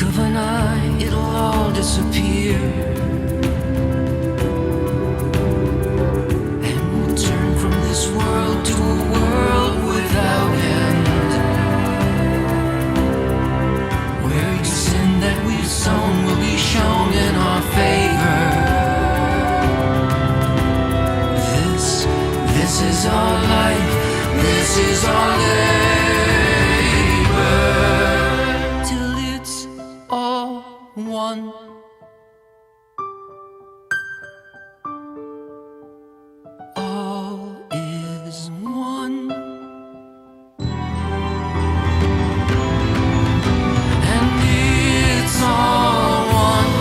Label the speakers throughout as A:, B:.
A: of an eye, it'll all disappear. And we'll turn from this world to a world without end, where each sin that we've sown will be shown in our favor. This is our life, this is our labor, till it's all one. All is one. And it's all one.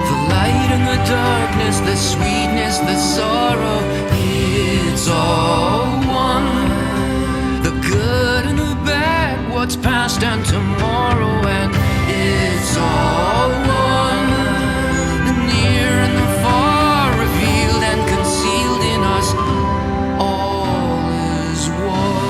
A: The light and the darkness, the sweetness, the sorrow, it's all one. The good and the bad, what's past and tomorrow, and it's all one. The near and the far, revealed and concealed in us, all is one.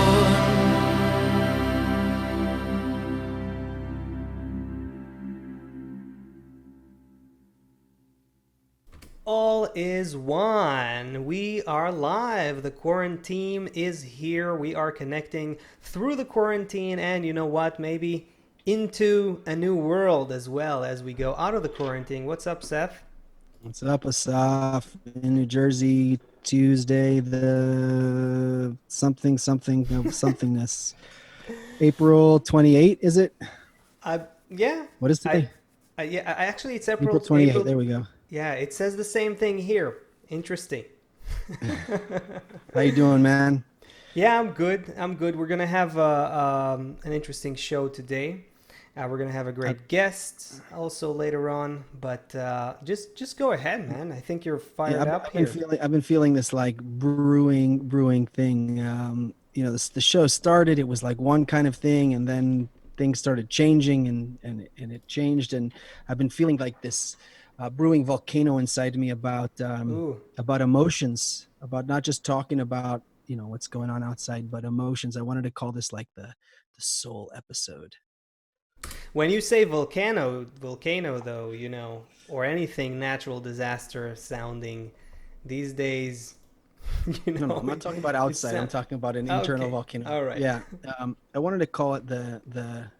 B: All is one. We are live. The quarantine is here. We are connecting through the quarantine, and you know what? Maybe into a new world as well as we go out of the quarantine. What's up, Seth?
C: What's up, Asaf? In New Jersey, Tuesday, the somethingness. April 28th, is it?
B: Yeah.
C: What is today?
B: Actually, it's
C: April 28th. There we go.
B: Yeah, it says the same thing here. Interesting.
C: How you doing, man?
B: Yeah, I'm good. We're gonna have an interesting show today. We're gonna have a great guest also later on. But just go ahead, man. I think you're fired up here.
C: I've been feeling this like brewing thing. The show started. It was like one kind of thing, and then things started changing, and it changed. And I've been feeling like this brewing volcano inside me about emotions, about not just talking about what's going on outside, but emotions. I wanted to call this like the soul episode.
B: When you say volcano though, or anything natural disaster sounding these days,
C: No, I'm not talking about outside. I'm talking about an internal volcano.
B: All right.
C: Yeah. I wanted to call it the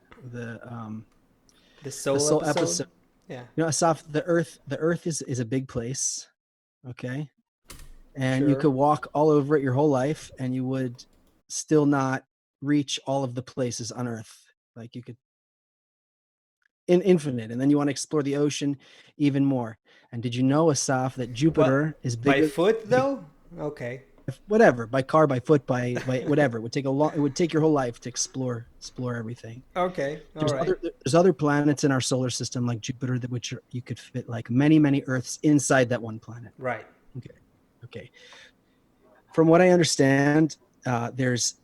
B: soul episode. Yeah.
C: Asaf, the earth is a big place. Okay. And
B: Sure.
C: you could walk all over it your whole life and you would still not reach all of the places on earth. Like you could infinite. And then you want to explore the ocean even more. And did you know, Asaf, that Jupiter is bigger
B: by foot though? Okay.
C: Whatever, by car, by foot, by whatever. It would take it would take your whole life to explore everything.
B: Okay.
C: There's other planets in our solar system like Jupiter you could fit like many Earths inside that one planet.
B: Right.
C: Okay. From what I understand, there's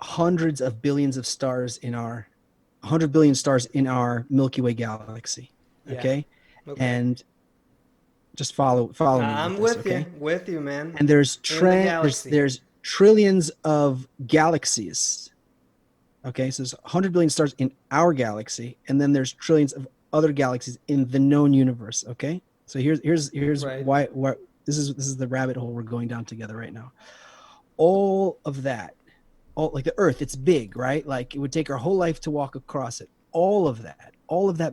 C: hundreds of billions of stars 100 billion stars in our Milky Way galaxy. Okay.
B: Yeah.
C: And just follow me.
B: I'm
C: with
B: you, man.
C: And there's trillions of galaxies. Okay, so there's 100 billion stars in our galaxy, and then there's trillions of other galaxies in the known universe. Okay, so here's
B: right.
C: why this is the rabbit hole we're going down together right now. All of that, like the Earth, it's big, right? Like it would take our whole life to walk across it. All of that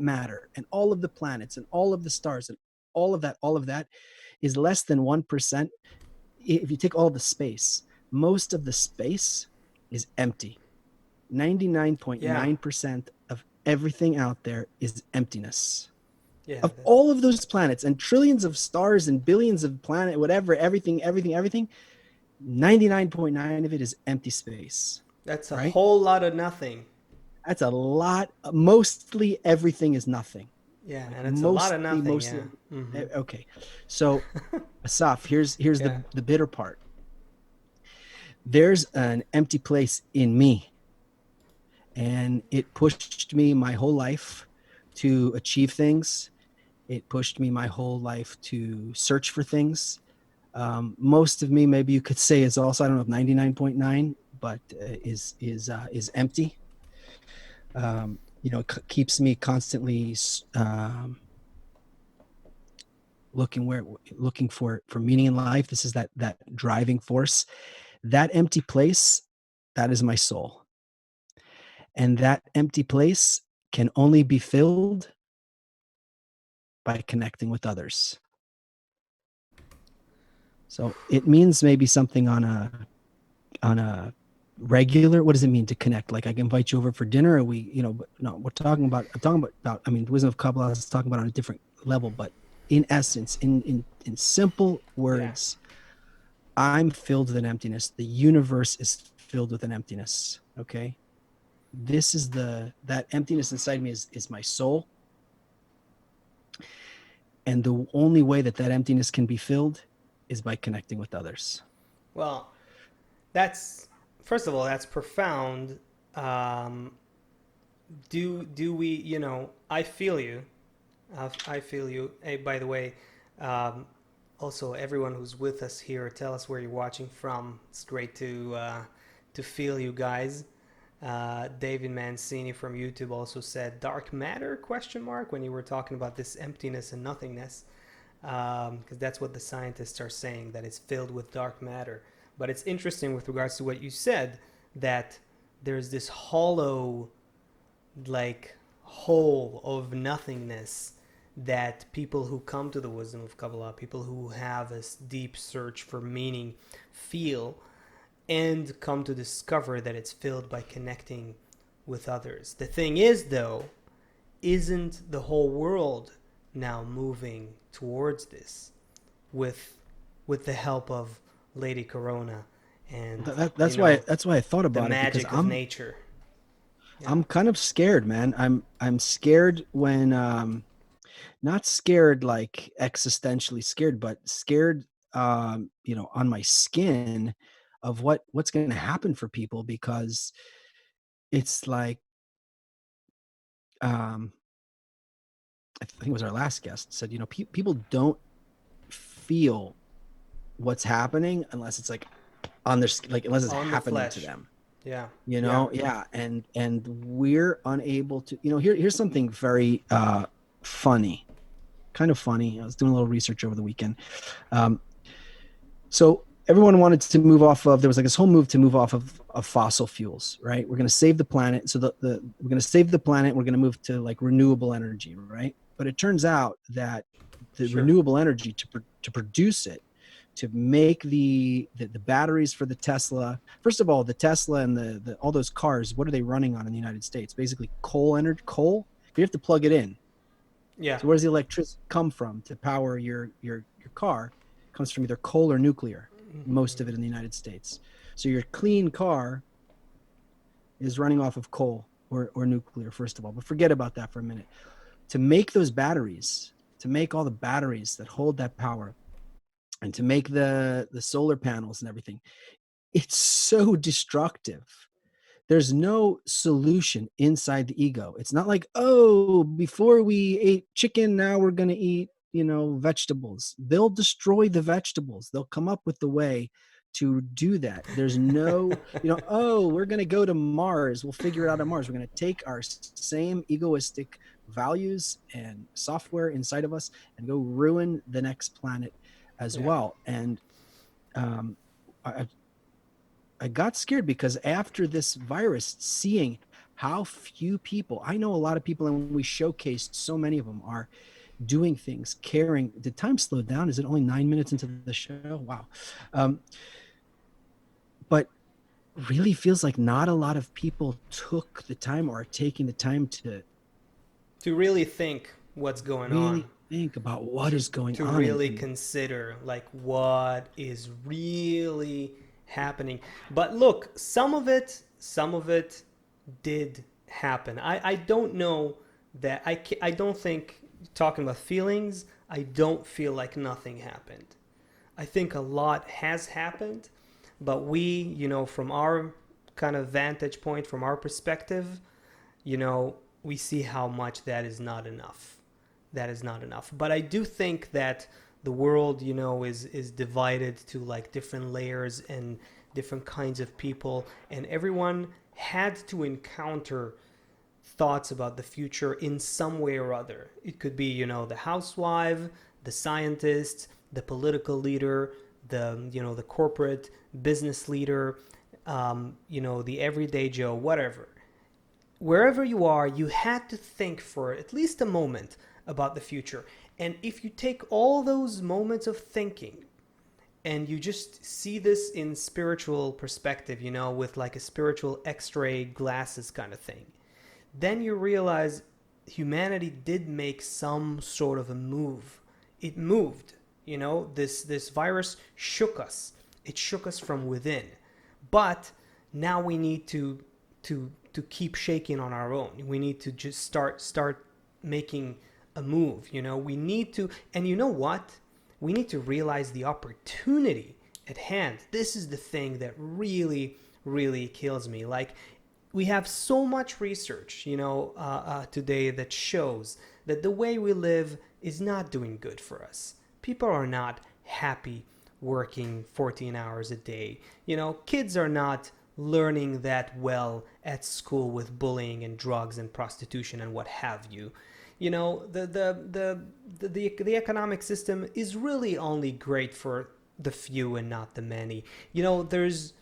C: matter, and all of the planets, and all of the stars, and all of that is less than 1%. If you take all the space, most of the space is empty. 99.9% of everything out there is emptiness.
B: Yeah.
C: Of all of those planets and trillions of stars and billions of planet, whatever, everything, 99.9 of it is empty space.
B: That's a whole lot of nothing.
C: That's a lot. Mostly everything is nothing.
B: Yeah, and it's a lot of nothing.
C: Mm-hmm. Okay, so Asaf, here's the bitter part. There's an empty place in me, and it pushed me my whole life to achieve things. It pushed me my whole life to search for things. Most of me, maybe you could say, is also, I don't know if 99.9, but is empty. keeps me constantly looking for meaning in life. This is that driving force. That empty place, that is my soul. And that empty place can only be filled by connecting with others. So it means maybe something on a regular. What does it mean to connect? Like I can invite you over for dinner, or but no, I'm talking about, I mean, the wisdom of Kabbalah is talking about on a different level, but in essence, in simple
B: Yeah.
C: words, I'm filled with an emptiness. The universe is filled with an emptiness. Okay. This is that emptiness inside me is my soul. And the only way that emptiness can be filled is by connecting with others.
B: Well, that's first of all, that's profound. Um, do we? I feel you. I feel you. Hey, by the way, um, also everyone who's with us here, tell us where you're watching from. It's great to feel you guys. David Mancini from YouTube also said dark matter question mark when you were talking about this emptiness and nothingness, because that's what the scientists are saying, that it's filled with dark matter. But it's interesting with regards to what you said, that there's this hollow, like, hole of nothingness that people who come to the wisdom of Kabbalah, people who have a deep search for meaning, feel and come to discover that it's filled by connecting with others. The thing is, though, isn't the whole world now moving towards this with the help of Lady Corona and
C: That's why I thought
B: the
C: about it, because
B: magic of nature? Yeah.
C: I'm kind of scared, man. I'm scared when not scared like existentially scared, but scared on my skin of what's going to happen for people, because it's like um I think it was our last guest said, people don't feel what's happening unless it's like on their, like, unless it's
B: On the
C: happening to
B: flesh.
C: them.
B: Yeah.
C: Yeah. And we're unable to, here's something very funny, kind of funny. I was doing a little research over the weekend. So everyone wanted to move off of, there was like this whole move to move off of fossil fuels, right? We're going to save the planet. So we're going to save the planet. We're going to move to like renewable energy, right? But it turns out that the
B: Sure.
C: renewable energy to produce it, to make the batteries for the Tesla. First of all, the Tesla and the all those cars, what are they running on in the United States? Basically coal energy, coal. You have to plug it in.
B: Yeah.
C: So where does the electricity come from to power your car? It comes from either coal or nuclear, most of it in the United States. So your clean car is running off of coal or nuclear, first of all. But forget about that for a minute. To make those batteries, to make all the batteries that hold that power, and to make the solar panels and everything, it's so destructive. There's no solution inside the ego. It's not like, oh, before we ate chicken, now we're going to eat, vegetables. They'll destroy the vegetables. They'll come up with the way to do that. There's no, oh, we're going to go to Mars. We'll figure it out on Mars. We're going to take our same egoistic values and software inside of us and go ruin the next planet as well. And I got scared because after this virus, seeing how few people, I know a lot of people, and we showcased so many of them, are doing things, caring. Did time slow down? Is it only 9 minutes into the show? Wow. But really feels like not a lot of people took the time or are taking the time to
B: really think what's going on,
C: think about what is going
B: to
C: on,
B: really consider like what is really happening. But look, some of it did happen. I don't know that I don't think, talking about feelings, I don't feel like nothing happened. I think a lot has happened, but we, from our kind of vantage point, from our perspective, we see how much that is not enough. That is not enough. But I do think that the world, is divided to like different layers and different kinds of people, and everyone had to encounter thoughts about the future in some way or other. It could be, the housewife, the scientist, the political leader, the corporate business leader, the everyday Joe, whatever. Wherever you are, you had to think for at least a moment about the future. And if you take all those moments of thinking and you just see this in spiritual perspective, with like a spiritual x-ray glasses kind of thing, then you realize humanity did make some sort of a move. It moved, this virus shook us. It shook us from within. But now we need to keep shaking on our own. We need to just start making a move. We need to, and you know what? We need to realize the opportunity at hand. This is the thing that really, really kills me. Like, we have so much research, today that shows that the way we live is not doing good for us. People are not happy working 14 hours a day. Kids are not learning that well at school with bullying and drugs and prostitution and what have you. The economic system is really only great for the few and not the many. There's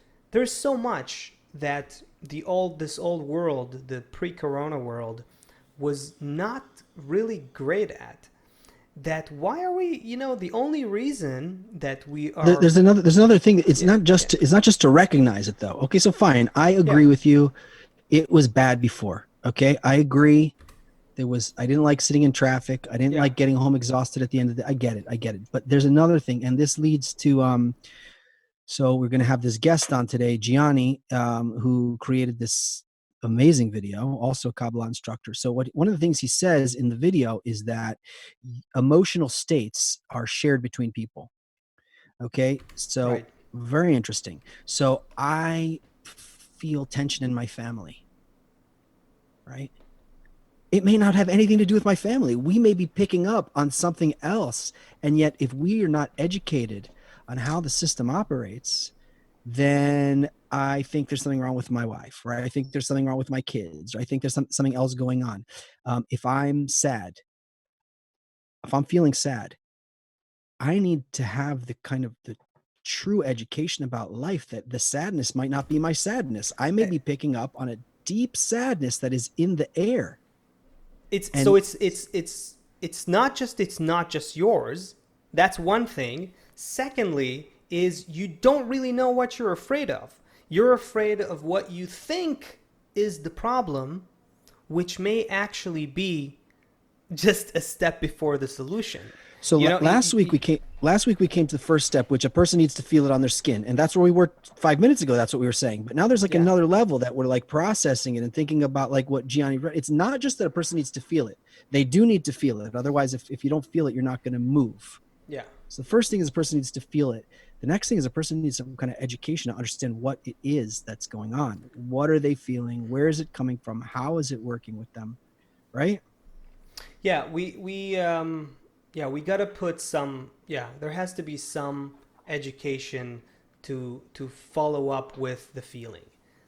B: so much that this old world, the pre-corona world, was not really great at. That why are we, the only reason that we are...
C: There's another thing. It's not just to recognize it though. Okay, so fine. I agree with you. It was bad before. Okay, I agree. I didn't like sitting in traffic. I didn't like getting home exhausted at the end of the day. I get it. But there's another thing, and this leads to so we're going to have this guest on today, Gianni, who created this amazing video, also a Kabbalah instructor. So one of the things he says in the video is that emotional states are shared between people. Okay, so very interesting. So I feel tension in my family, right? It may not have anything to do with my family. We may be picking up on something else. And yet, if we are not educated on how the system operates, then I think there's something wrong with my wife, right? I think there's something wrong with my kids, or I think there's something else going on. If I'm sad, if I'm feeling sad, I need to have the true education about life that the sadness might not be my sadness. I may be picking up on a deep sadness that is in the air.
B: It's not just yours. That's one thing. Secondly, is you don't really know what you're afraid of. You're afraid of what you think is the problem, which may actually be just a step before the solution.
C: So last week we came to the first step, which a person needs to feel it on their skin. And that's where we were 5 minutes ago. That's what we were saying. But now there's another level that we're processing it and thinking about what Gianni read. It's not just that a person needs to feel it. They do need to feel it. Otherwise, if you don't feel it, you're not going to move.
B: Yeah.
C: So the first thing is a person needs to feel it. The next thing is a person needs some kind of education to understand what it is that's going on. What are they feeling? Where is it coming from? How is it working with them? Right?
B: Yeah, we got to put there has to be some education to follow up with the feeling.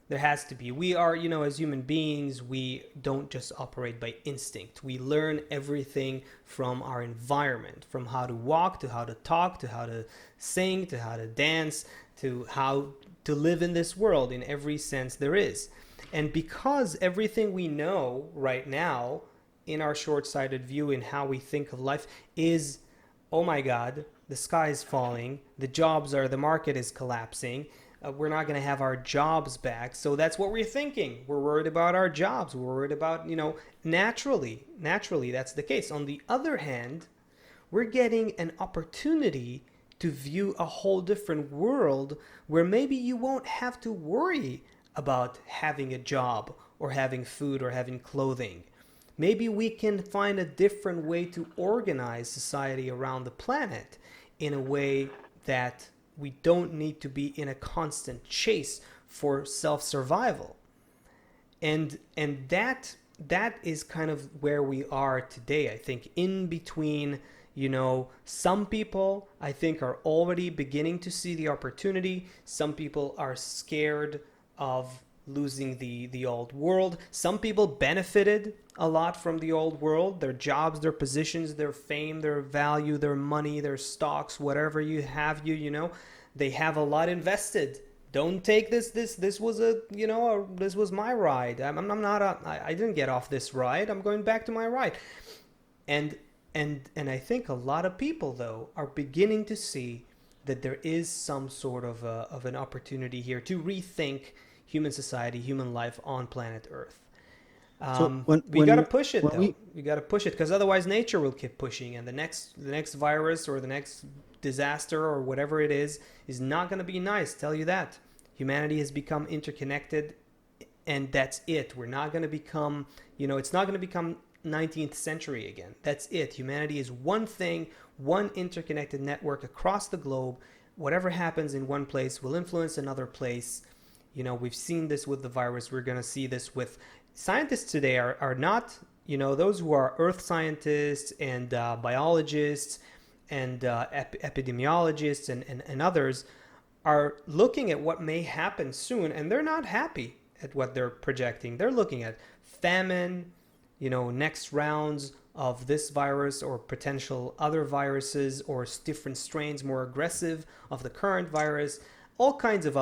B: There has to be. We are, as human beings, we don't just operate by instinct. We learn everything from our environment, from how to walk, to how to talk, to how to sing, to how to dance, to how to live in this world in every sense there is. And because everything we know right now in our short-sighted view in how we think of life is, oh my God, the sky is falling, the market is collapsing, we're not going to have our jobs back. So that's what we're thinking. We're worried about our jobs. We're worried about, naturally, that's the case. On the other hand, we're getting an opportunity to view a whole different world where maybe you won't have to worry about having a job or having food or having clothing. Maybe we can find a different way to organize society around the planet in a way that we don't need to be in a constant chase for self-survival. And that is kind of where we are today, I think, in between. Some people, I think, are already beginning to see the opportunity. Some people are scared of losing the old world. Some people benefited a lot from the old world, their jobs, their positions, their fame, their value, their money, their stocks, whatever you have, they have a lot invested. Don't take this was this was my ride. I'm not I didn't get off this ride. I'm going back to my ride. And I think a lot of people though are beginning to see that there is some sort of an opportunity here to rethink human society, human life on planet Earth. We got to push it though. We got to push it because otherwise nature will keep pushing, and the next virus or the next disaster or whatever it is not going to be nice. Tell you that. Humanity has become interconnected, and that's it. We're not going to become, it's not going to become 19th century again. That's it. Humanity is one thing, one interconnected network across the globe. Whatever happens in one place will influence another place. We've seen this with the virus. We're going to see this with scientists today are not, those who are earth scientists and biologists and epidemiologists and others are looking at what may happen soon, and they're not happy at what they're projecting. They're looking at famine, next rounds of this virus or potential other viruses or different strains more aggressive of the current virus, all kinds of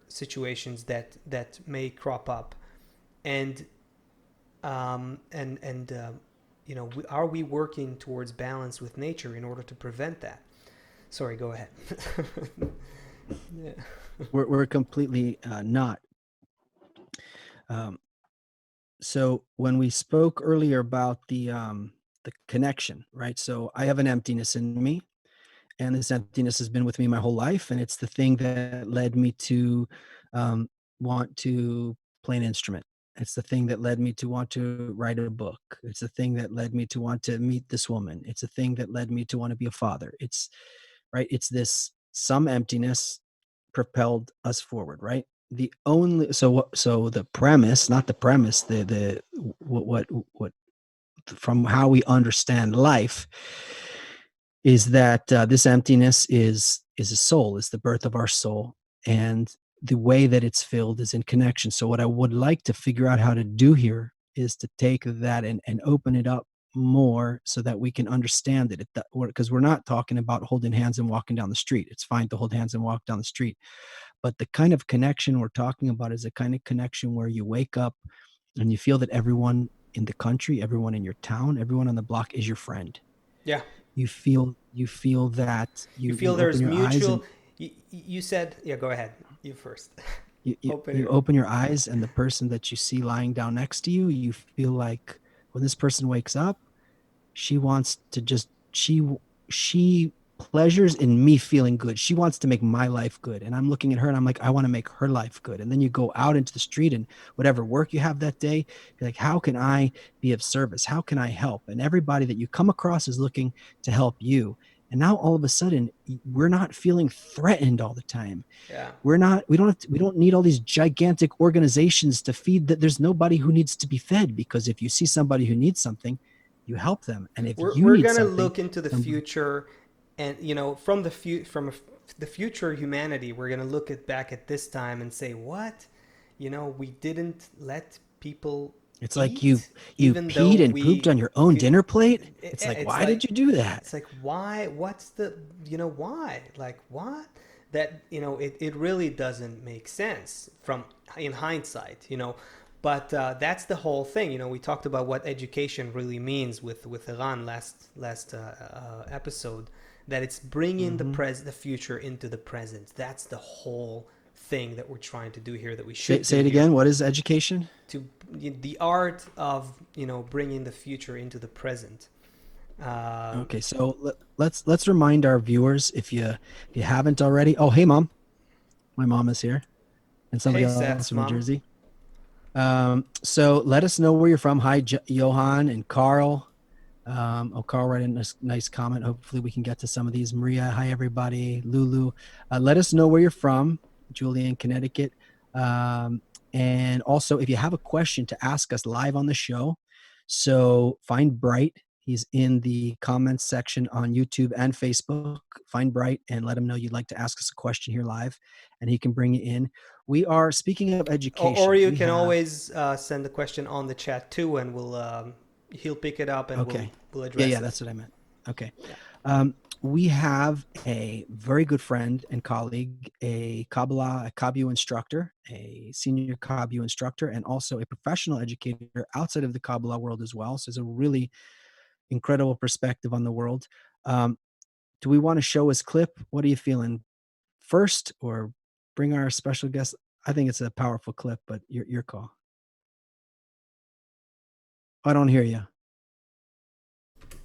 B: situations that may crop up. And are we working towards balance with nature in order to prevent that? Sorry, go ahead.
C: Yeah. We're completely not. So when we spoke earlier about the connection, right? So I have an emptiness in me, and this emptiness has been with me my whole life, and it's the thing that led me to want to play an instrument. It's the thing that led me to want to write a book. It's the thing that led me to want to meet this woman. It's the thing that led me to want to be a father. It's right. It's this some emptiness propelled us forward, right? The only so the premise, not the premise, the what from how we understand life is that this emptiness is a soul, is the birth of our soul, and the way that it's filled is in connection. So what I would like to figure out how to do here is to take that and open it up more so that we can understand it, because we're not talking about holding hands and walking down the street. It's fine to hold hands and walk down the street, but the kind of connection we're talking about is a kind of connection where you wake up and you feel that everyone in the country, everyone in your town, everyone on the block is your friend.
B: Yeah.
C: You feel that
B: you feel there's mutual. You said, yeah, go ahead. You first.
C: You open your eyes, and the person that you see lying down next to you, you feel like when this person wakes up, she wants to just, she pleasures in me feeling good. She wants to make my life good. And I'm looking at her and I'm like, I want to make her life good. And then you go out into the street and whatever work you have that day, you're like, how can I be of service? How can I help? And everybody that you come across is looking to help you. And now all of a sudden we're not feeling threatened all the time.
B: Yeah.
C: We don't need all these gigantic organizations to feed that. There's nobody who needs to be fed, because if you see somebody who needs something, you help them. And if
B: we're going to look into the future, and from the future humanity, we're going to look back at this time and say, what, we didn't let people.
C: It's like you peed and pooped on your own dinner plate. It's like, why did you do that?
B: It's like, why? What's the, why? Like, what? That, it really doesn't make sense in hindsight, But that's the whole thing. We talked about what education really means with Iran last episode, that it's bringing the future into the present. That's the whole thing that we're trying to do here, that we should
C: say it again. What is education?
B: To the art of bringing the future into the present.
C: Okay, so let's remind our viewers, if you haven't already. Oh, hey mom, my mom is here, and somebody else from New Jersey. So let us know where you're from. Hi, Johan and Carl. Carl wrote in a nice comment. Hopefully we can get to some of these. Maria, hi everybody. Lulu, let us know where you're from. Julie in Connecticut. And also, if you have a question to ask us live on the show, so find Bright. He's in the comments section on YouTube and Facebook. Find Bright and let him know you'd like to ask us a question here live, and he can bring you in. We are speaking of education.
B: Or you
C: we
B: can
C: have,
B: always send the question on the chat too, and he'll pick it up and
C: okay.
B: we'll address
C: Yeah,
B: it.
C: that's what I meant. Okay.
B: Yeah.
C: We have a very good friend and colleague, a Kabbalah instructor, a senior Kabbalah instructor, and also a professional educator outside of the Kabbalah world as well. So it's a really incredible perspective on the world. Do we want to show his clip? What are you feeling? First, or bring our special guest? I think it's a powerful clip, but your call. I don't hear you.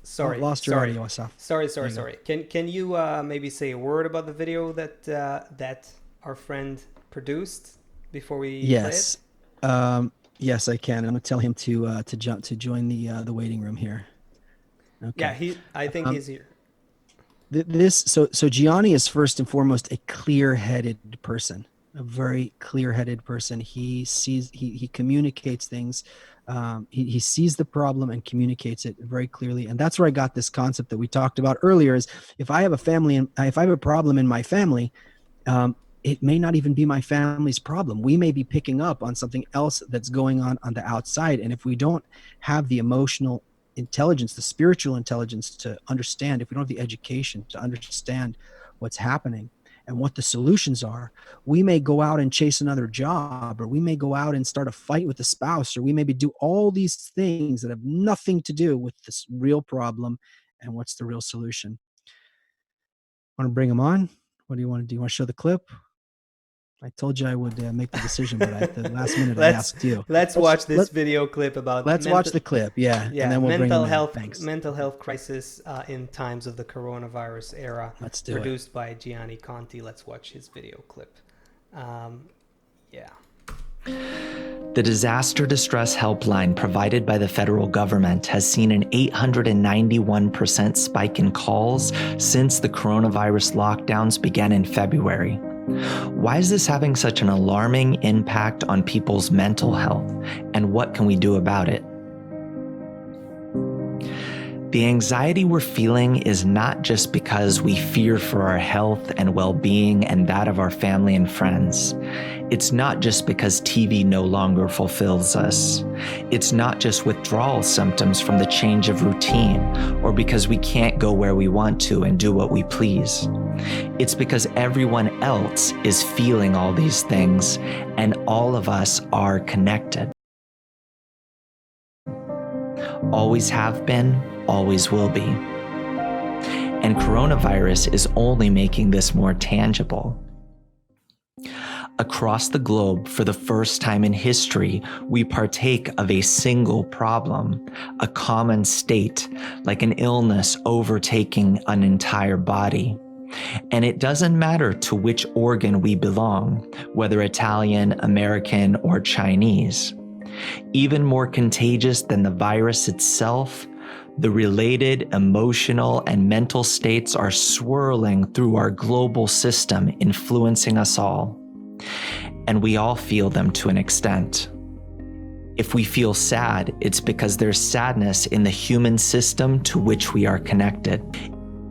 B: Sorry,
C: Lost your audio, Asaf.
B: Sorry.
C: There you go.
B: Can you maybe say a word about the video that our friend produced before we
C: Yes.
B: play it?
C: Yes, I can. I'm gonna tell him to join the waiting room here. Okay.
B: Yeah, I think he's here.
C: So Gianni is first and foremost a clear-headed person, a very clear-headed person. He sees, he communicates things. He sees the problem and communicates it very clearly. And that's where I got this concept that we talked about earlier, is if I have a family and if I have a problem in my family, it may not even be my family's problem. We may be picking up on something else that's going on the outside. And if we don't have the emotional intelligence, the spiritual intelligence to understand, if we don't have the education to understand what's happening and what the solutions are, we may go out and chase another job, or we may go out and start a fight with a spouse, or we maybe do all these things that have nothing to do with this real problem and what's the real solution. Want to bring him on? What do you want to do? You want to show the clip? I told you I would make the decision, but at the last minute I asked you.
B: Let's watch this video clip about.
C: Let's watch the clip, yeah, and then we'll bring him in. Thanks.
B: Mental health crisis in times of the coronavirus era.
C: Let's do
B: produced by Gianni Conti. Let's watch his video clip. Yeah.
D: The disaster distress helpline provided by the federal government has seen an 891% spike in calls since the coronavirus lockdowns began in February. Why is this having such an alarming impact on people's mental health, and what can we do about it? The anxiety we're feeling is not just because we fear for our health and well-being and that of our family and friends. It's not just because TV no longer fulfills us. It's not just withdrawal symptoms from the change of routine, or because we can't go where we want to and do what we please. It's because everyone else is feeling all these things, and all of us are connected. Always have been, always will be. And coronavirus is only making this more tangible. Across the globe, for the first time in history, we partake of a single problem, a common state, like an illness overtaking an entire body. And it doesn't matter to which organ we belong, whether Italian, American, or Chinese. Even more contagious than the virus itself, the related emotional and mental states are swirling through our global system, influencing us all. And we all feel them to an extent. If we feel sad, it's because there's sadness in the human system to which we are connected.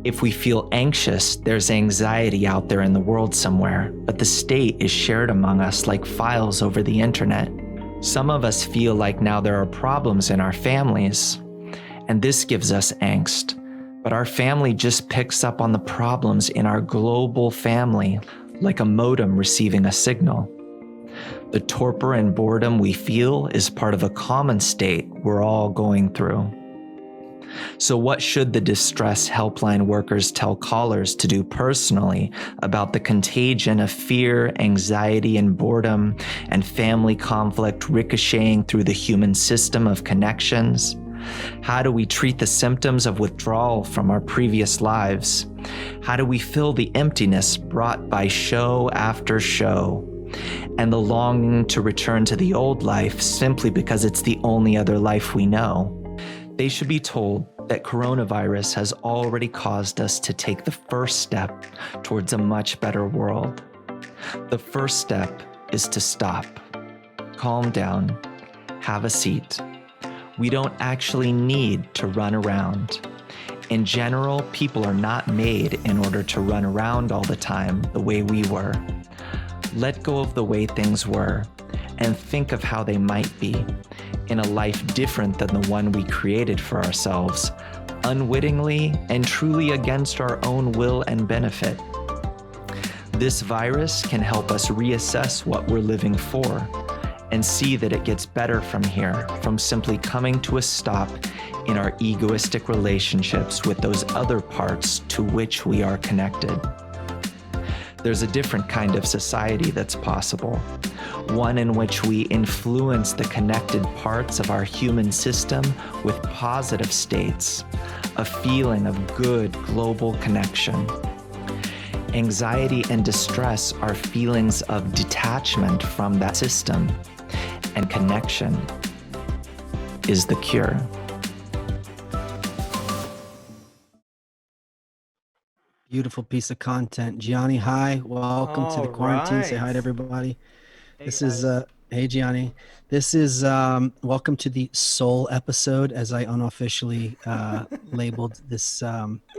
D: If we feel anxious, there's anxiety out there in the world somewhere, but the state is shared among us like files over the internet. Some of us feel like now there are problems in our families, and this gives us angst. But our family just picks up on the problems in our global family, like a modem receiving a signal. The torpor and boredom we feel is part of a common state we're all going through. So what should the distress helpline workers tell callers to do personally about the contagion of fear, anxiety, and boredom, and family conflict ricocheting through the human system of connections? How do we treat the symptoms of withdrawal from our previous lives? How do we fill the emptiness brought by show after show, and the longing to return to the old life simply because it's the only other life we know? They should be told that coronavirus has already caused us to take the first step towards a much better world. The first step is to stop, calm down, have a seat. We don't actually need to run around. In general, people are not made in order to run around all the time the way we were. let go of the way things were and think of how they might be in a life different than the one we created for ourselves, unwittingly and truly against our own will and benefit. This virus can help us reassess what we're living for and see that it gets better from here, from simply coming to a stop in our egoistic relationships with those other parts to which we are connected. There's a different kind of society that's possible, one in which we influence the connected parts of our human system with positive states, a feeling of good global connection. Anxiety and distress are feelings of detachment from that system, and connection is the cure.
C: Beautiful piece of content. Gianni, hi. Welcome to the quarantine. Say hi to
B: right.
C: everybody.
E: Hey,
C: This
E: guys.
C: is hey Gianni. This is welcome to the soul episode, as I unofficially labeled this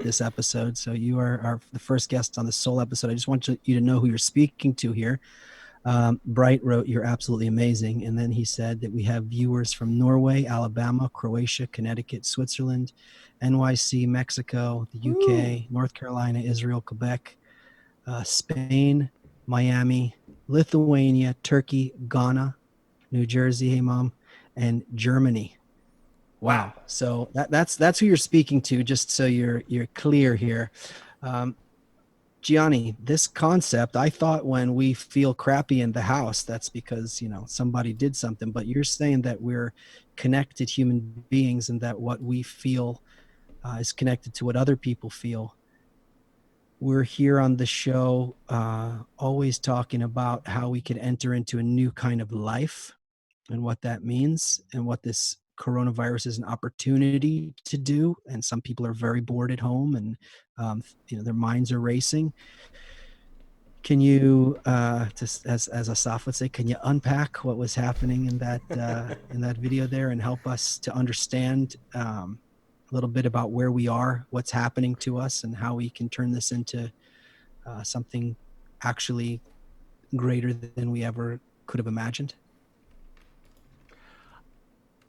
C: this episode. So you are the first guest on the soul episode. I just want you to know who you're speaking to here. Bright wrote, "You're absolutely amazing," and then he said that we have viewers from Norway, Alabama, Croatia, Connecticut, Switzerland, NYC, Mexico, the UK, North Carolina, Israel, Quebec, Spain, Miami, Lithuania, Turkey, Ghana, New Jersey, hey mom, and Germany. Wow. So that's who you're speaking to, just so you're clear here. Gianni, this concept, I thought when we feel crappy in the house, that's because, somebody did something, but you're saying that we're connected human beings and that what we feel is connected to what other people feel. We're here on the show always talking about how we could enter into a new kind of life and what that means and what this coronavirus is an opportunity to do. And some people are very bored at home and their minds are racing. Can you, just as Asaf would say, can you unpack what was happening in that video there and help us to understand a little bit about where we are, what's happening to us, and how we can turn this into something actually greater than we ever could have imagined?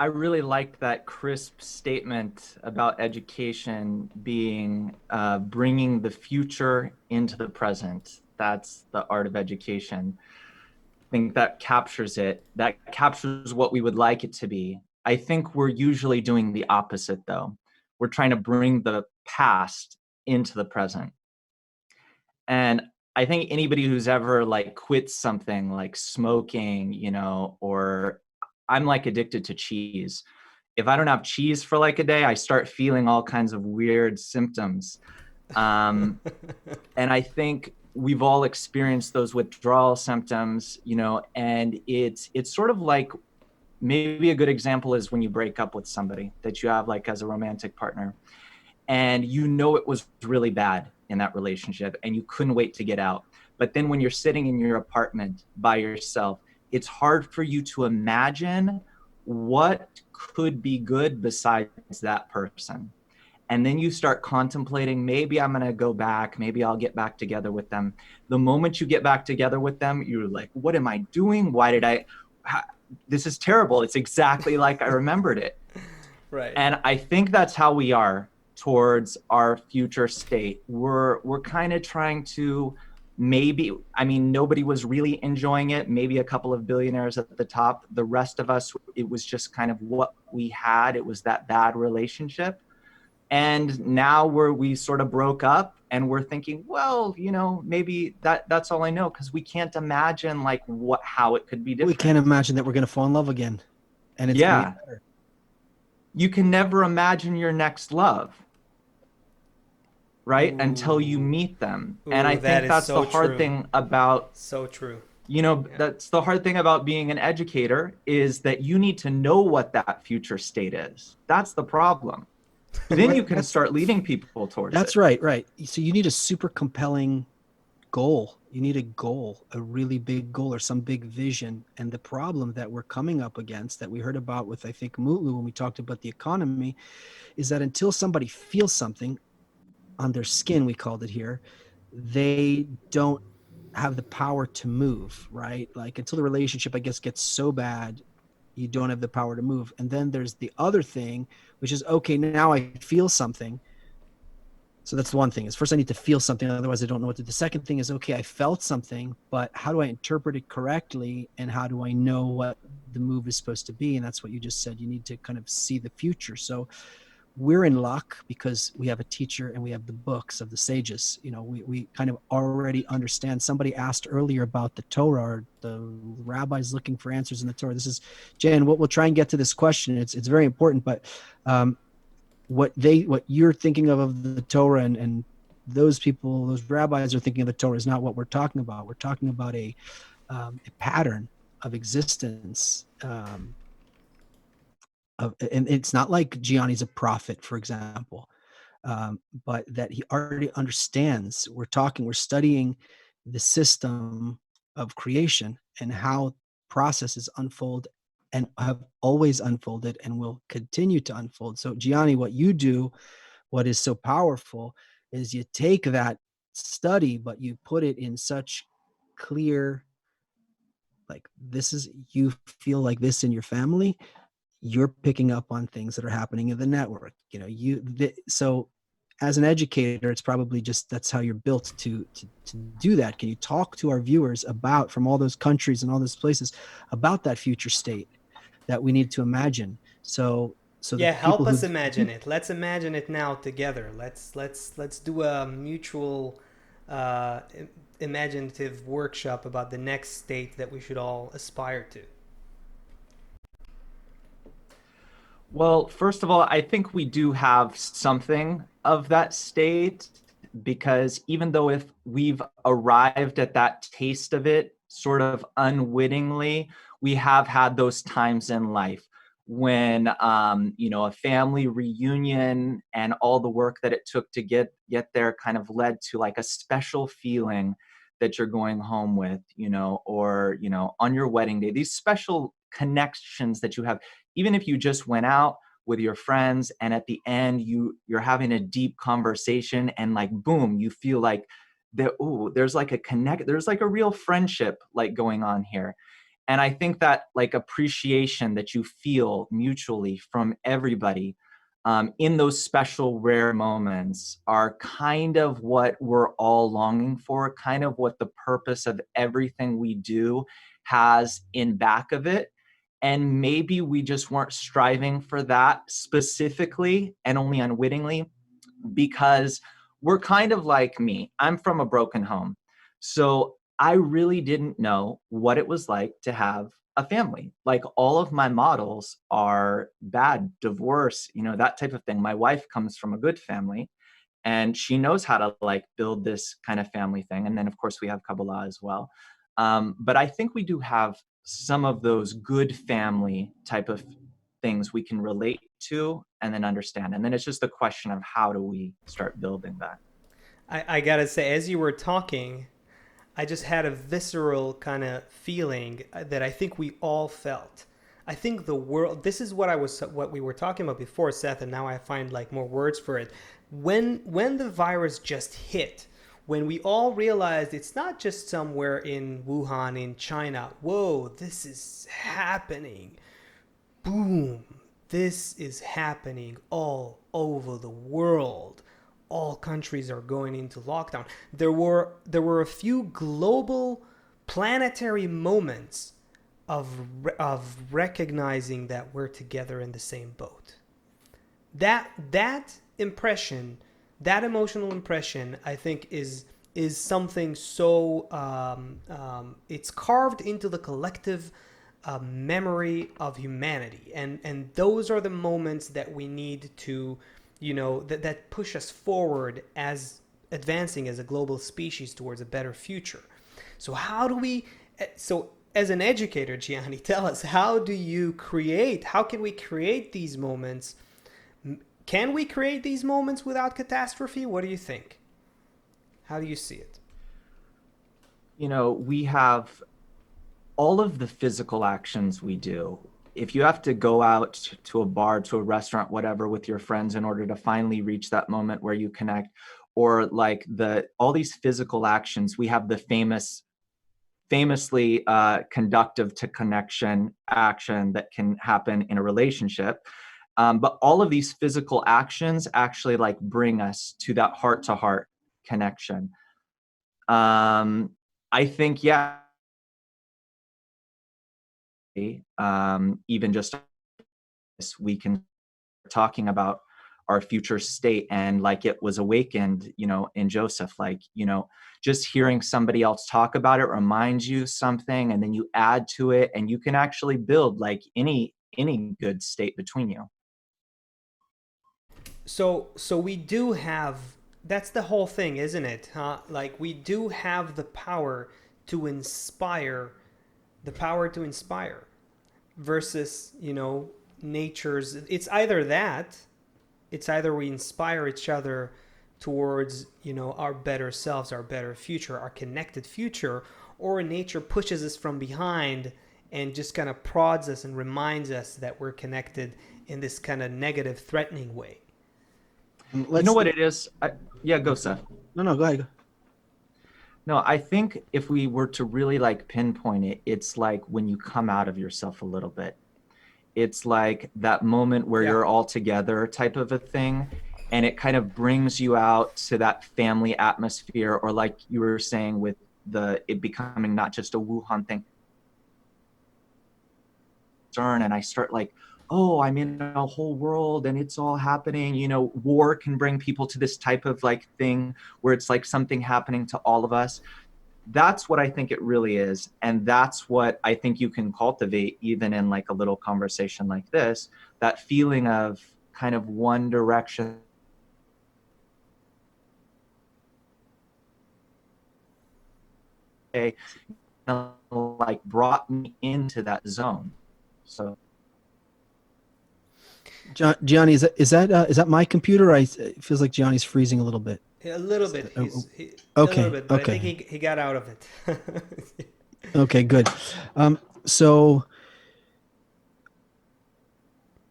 E: I really liked that crisp statement about education being bringing the future into the present. That's the art of education. I think that captures it. That captures what we would like it to be. I think we're usually doing the opposite, though. We're trying to bring the past into the present. And I think anybody who's ever quit something like smoking, or I'm addicted to cheese. If I don't have cheese for a day, I start feeling all kinds of weird symptoms. And I think we've all experienced those withdrawal symptoms, and it's sort of like, maybe a good example is when you break up with somebody that you have as a romantic partner, and it was really bad in that relationship and you couldn't wait to get out. But then when you're sitting in your apartment by yourself, it's hard for you to imagine what could be good besides that person. And then you start contemplating, maybe I'm going to go back, maybe I'll get back together with them. The moment you get back together with them, you're like, what am I doing? This is terrible. It's exactly like I remembered it.
B: Right.
E: And I think that's how we are towards our future state. We're kind of trying to nobody was really enjoying it. Maybe a couple of billionaires at the top. The rest of us, it was just kind of what we had. It was that bad relationship. And now we sort of broke up and we're thinking, well, maybe that's all I know, because we can't imagine how it could be different.
C: We can't imagine that we're going to fall in love again. And it's going to be better.
E: You can never imagine your next love, right?
B: Ooh.
E: Until you meet them.
B: Ooh,
E: and I think that's
B: so
E: the hard
B: true.
E: thing about,
B: so true.
E: That's the hard thing about being an educator, is that you need to know what that future state is. That's the problem. Then you can start leading people towards it.
C: That's right. So you need a super compelling goal. You need a goal, a really big goal or some big vision. And the problem that we're coming up against, that we heard about with, I think, Mutlu when we talked about the economy, is that until somebody feels something on their skin, we called it here, they don't have the power to move, right? Like until the relationship, I guess, gets so bad, you don't have the power to move. And then there's the other thing, which is, okay, now I feel something. So that's the one thing is first I need to feel something. Otherwise I don't know what to do. The second thing is, okay, I felt something, but how do I interpret it correctly? And how do I know what the move is supposed to be? And that's what you just said. You need to kind of see the future. So we're in luck because we have a teacher and we have the books of the sages. You know, we kind of already understand. Somebody asked earlier about the Torah, or the rabbis looking for answers in the Torah. This is, Jan, we'll try and get to this question. It's very important, but what you're thinking of the Torah, and those people, those rabbis are thinking of the Torah is not what we're talking about. We're talking about a pattern of existence. And it's not like Gianni's a prophet, for example, but that he already understands. We're studying the system of creation and how processes unfold and have always unfolded and will continue to unfold. So Gianni, what you do, what is so powerful is you take that study, but you put it in such clear, like, this is, you feel like this in your family, you're picking up on things that are happening in the network. You know, so as an educator, it's probably just, that's how you're built to do that. Can you talk to our viewers about, from all those countries and all those places, about that future state that we need to imagine? So the
B: Yeah,
C: people
B: help
C: who
B: us imagine it. Let's imagine it now together. Let's do a mutual imaginative workshop about the next state that we should all aspire to.
E: Well, first of all, I think we do have something of that state, because even though if we've arrived at that taste of it sort of unwittingly, we have had those times in life when a family reunion and all the work that it took to get there kind of led to like a special feeling that you're going home with, or on your wedding day, these special connections that you have, even if you just went out with your friends and at the end you're having a deep conversation and like boom, you feel like there's like a there's like a real friendship like going on here. And I think that like appreciation that you feel mutually from everybody in those special rare moments are kind of what we're all longing for, kind of what the purpose of everything we do has in back of it. And maybe we just weren't striving for that specifically and only unwittingly, because we're kind of like me. I'm from a broken home. So I really didn't know what it was like to have a family. Like all of my models are bad, divorce, that type of thing. My wife comes from a good family and she knows how to like build this kind of family thing. And then of course we have Kabbalah as well. But I think we do have some of those good family type of things we can relate to and then understand. And then it's just a question of how do we start building that?
B: I gotta say, as you were talking, I just had a visceral kind of feeling that I think we all felt. I think the world, this is what we were talking about before, Seth, and now I find like more words for it. When the virus just hit, when we all realized it's not just somewhere in Wuhan in China, whoa, this is happening. Boom, this is happening all over the world. All countries are going into lockdown. There were a few global planetary moments of recognizing that we're together in the same boat. That impression, that emotional impression, I think is something so it's carved into the collective memory of humanity, and those are the moments that we need to, that push us forward as advancing as a global species towards a better future. So as an educator, Gianni, tell us, how can we create these moments? Can we create these moments without catastrophe? What do you think? How do you see it?
E: We have all of the physical actions we do. If you have to go out to a bar, to a restaurant, whatever, with your friends in order to finally reach that moment where you connect, or like all these physical actions, we have the famous famously conductive to connection action that can happen in a relationship. But all of these physical actions actually like bring us to that heart-to-heart connection. I think, yeah, even just we can talking about our future state, and like it was awakened, in Joseph, like, just hearing somebody else talk about it reminds you something, and then you add to it, and you can actually build like any good state between you.
B: So we do have, that's the whole thing, isn't it? Huh? Like we do have the power to inspire, the power to inspire versus, nature's, it's either that, it's either we inspire each other towards, our better selves, our better future, our connected future, or nature pushes us from behind and just kind of prods us and reminds us that we're connected in this kind of negative, threatening way.
E: You know what it is? Yeah, go, Seth.
C: No, go ahead.
E: No, I think if we were to really like pinpoint it, it's like when you come out of yourself a little bit. It's like that moment where
B: Yeah.
E: you're all together type of a thing. And it kind of brings you out to that family atmosphere, or like you were saying with it becoming not just a Wuhan thing. And I start like, oh, I'm in a whole world and it's all happening. War can bring people to this type of like thing where it's like something happening to all of us. That's what I think it really is. And that's what I think you can cultivate even in like a little conversation like this, that feeling of kind of one direction. Like brought me into that zone. So
C: Gianni, is that my computer? It feels like Gianni's freezing a little bit.
B: A little bit. A
C: Okay,
B: little bit, but
C: okay.
B: I think he got out of it.
C: Okay, good. So,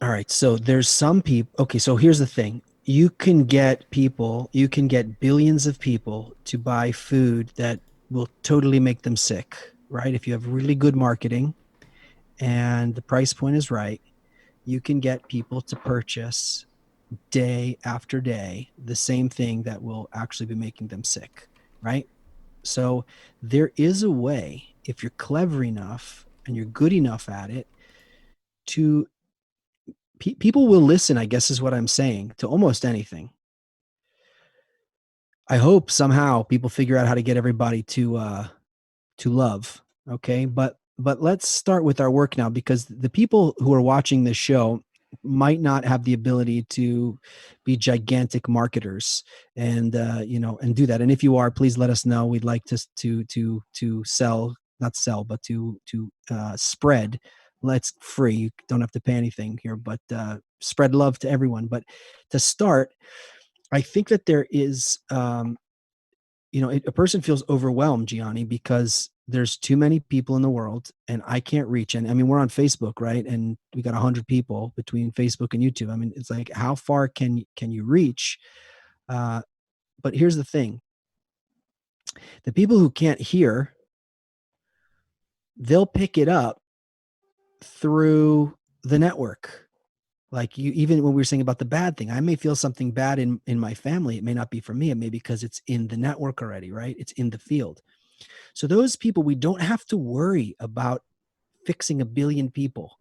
C: all right. So there's some people. Okay, so here's the thing. You can get billions of people to buy food that will totally make them sick, right? If you have really good marketing and the price point is right, you can get people to purchase day after day the same thing that will actually be making them sick, right? So there is a way, if you're clever enough and you're good enough at it, to people will listen, I guess is what I'm saying, to almost anything. I hope somehow people figure out how to get everybody to love. Okay. But let's start with our work now, because the people who are watching this show might not have the ability to be gigantic marketers and and do that. And if you are, please let us know. We'd like to sell, not sell, but to spread. Let's free. You don't have to pay anything here, but spread love to everyone. But to start, I think that there is a person feels overwhelmed, Gianni, because there's too many people in the world and I can't reach. And I mean, we're on Facebook, right? And we got 100 people between Facebook and YouTube. I mean, it's like, how far can you reach? But here's the thing. The people who can't hear, they'll pick it up through the network. Like even when we were saying about the bad thing, I may feel something bad in my family. It may not be for me. It may be because it's in the network already, right? It's in the field. So those people, we don't have to worry about fixing 1 billion people.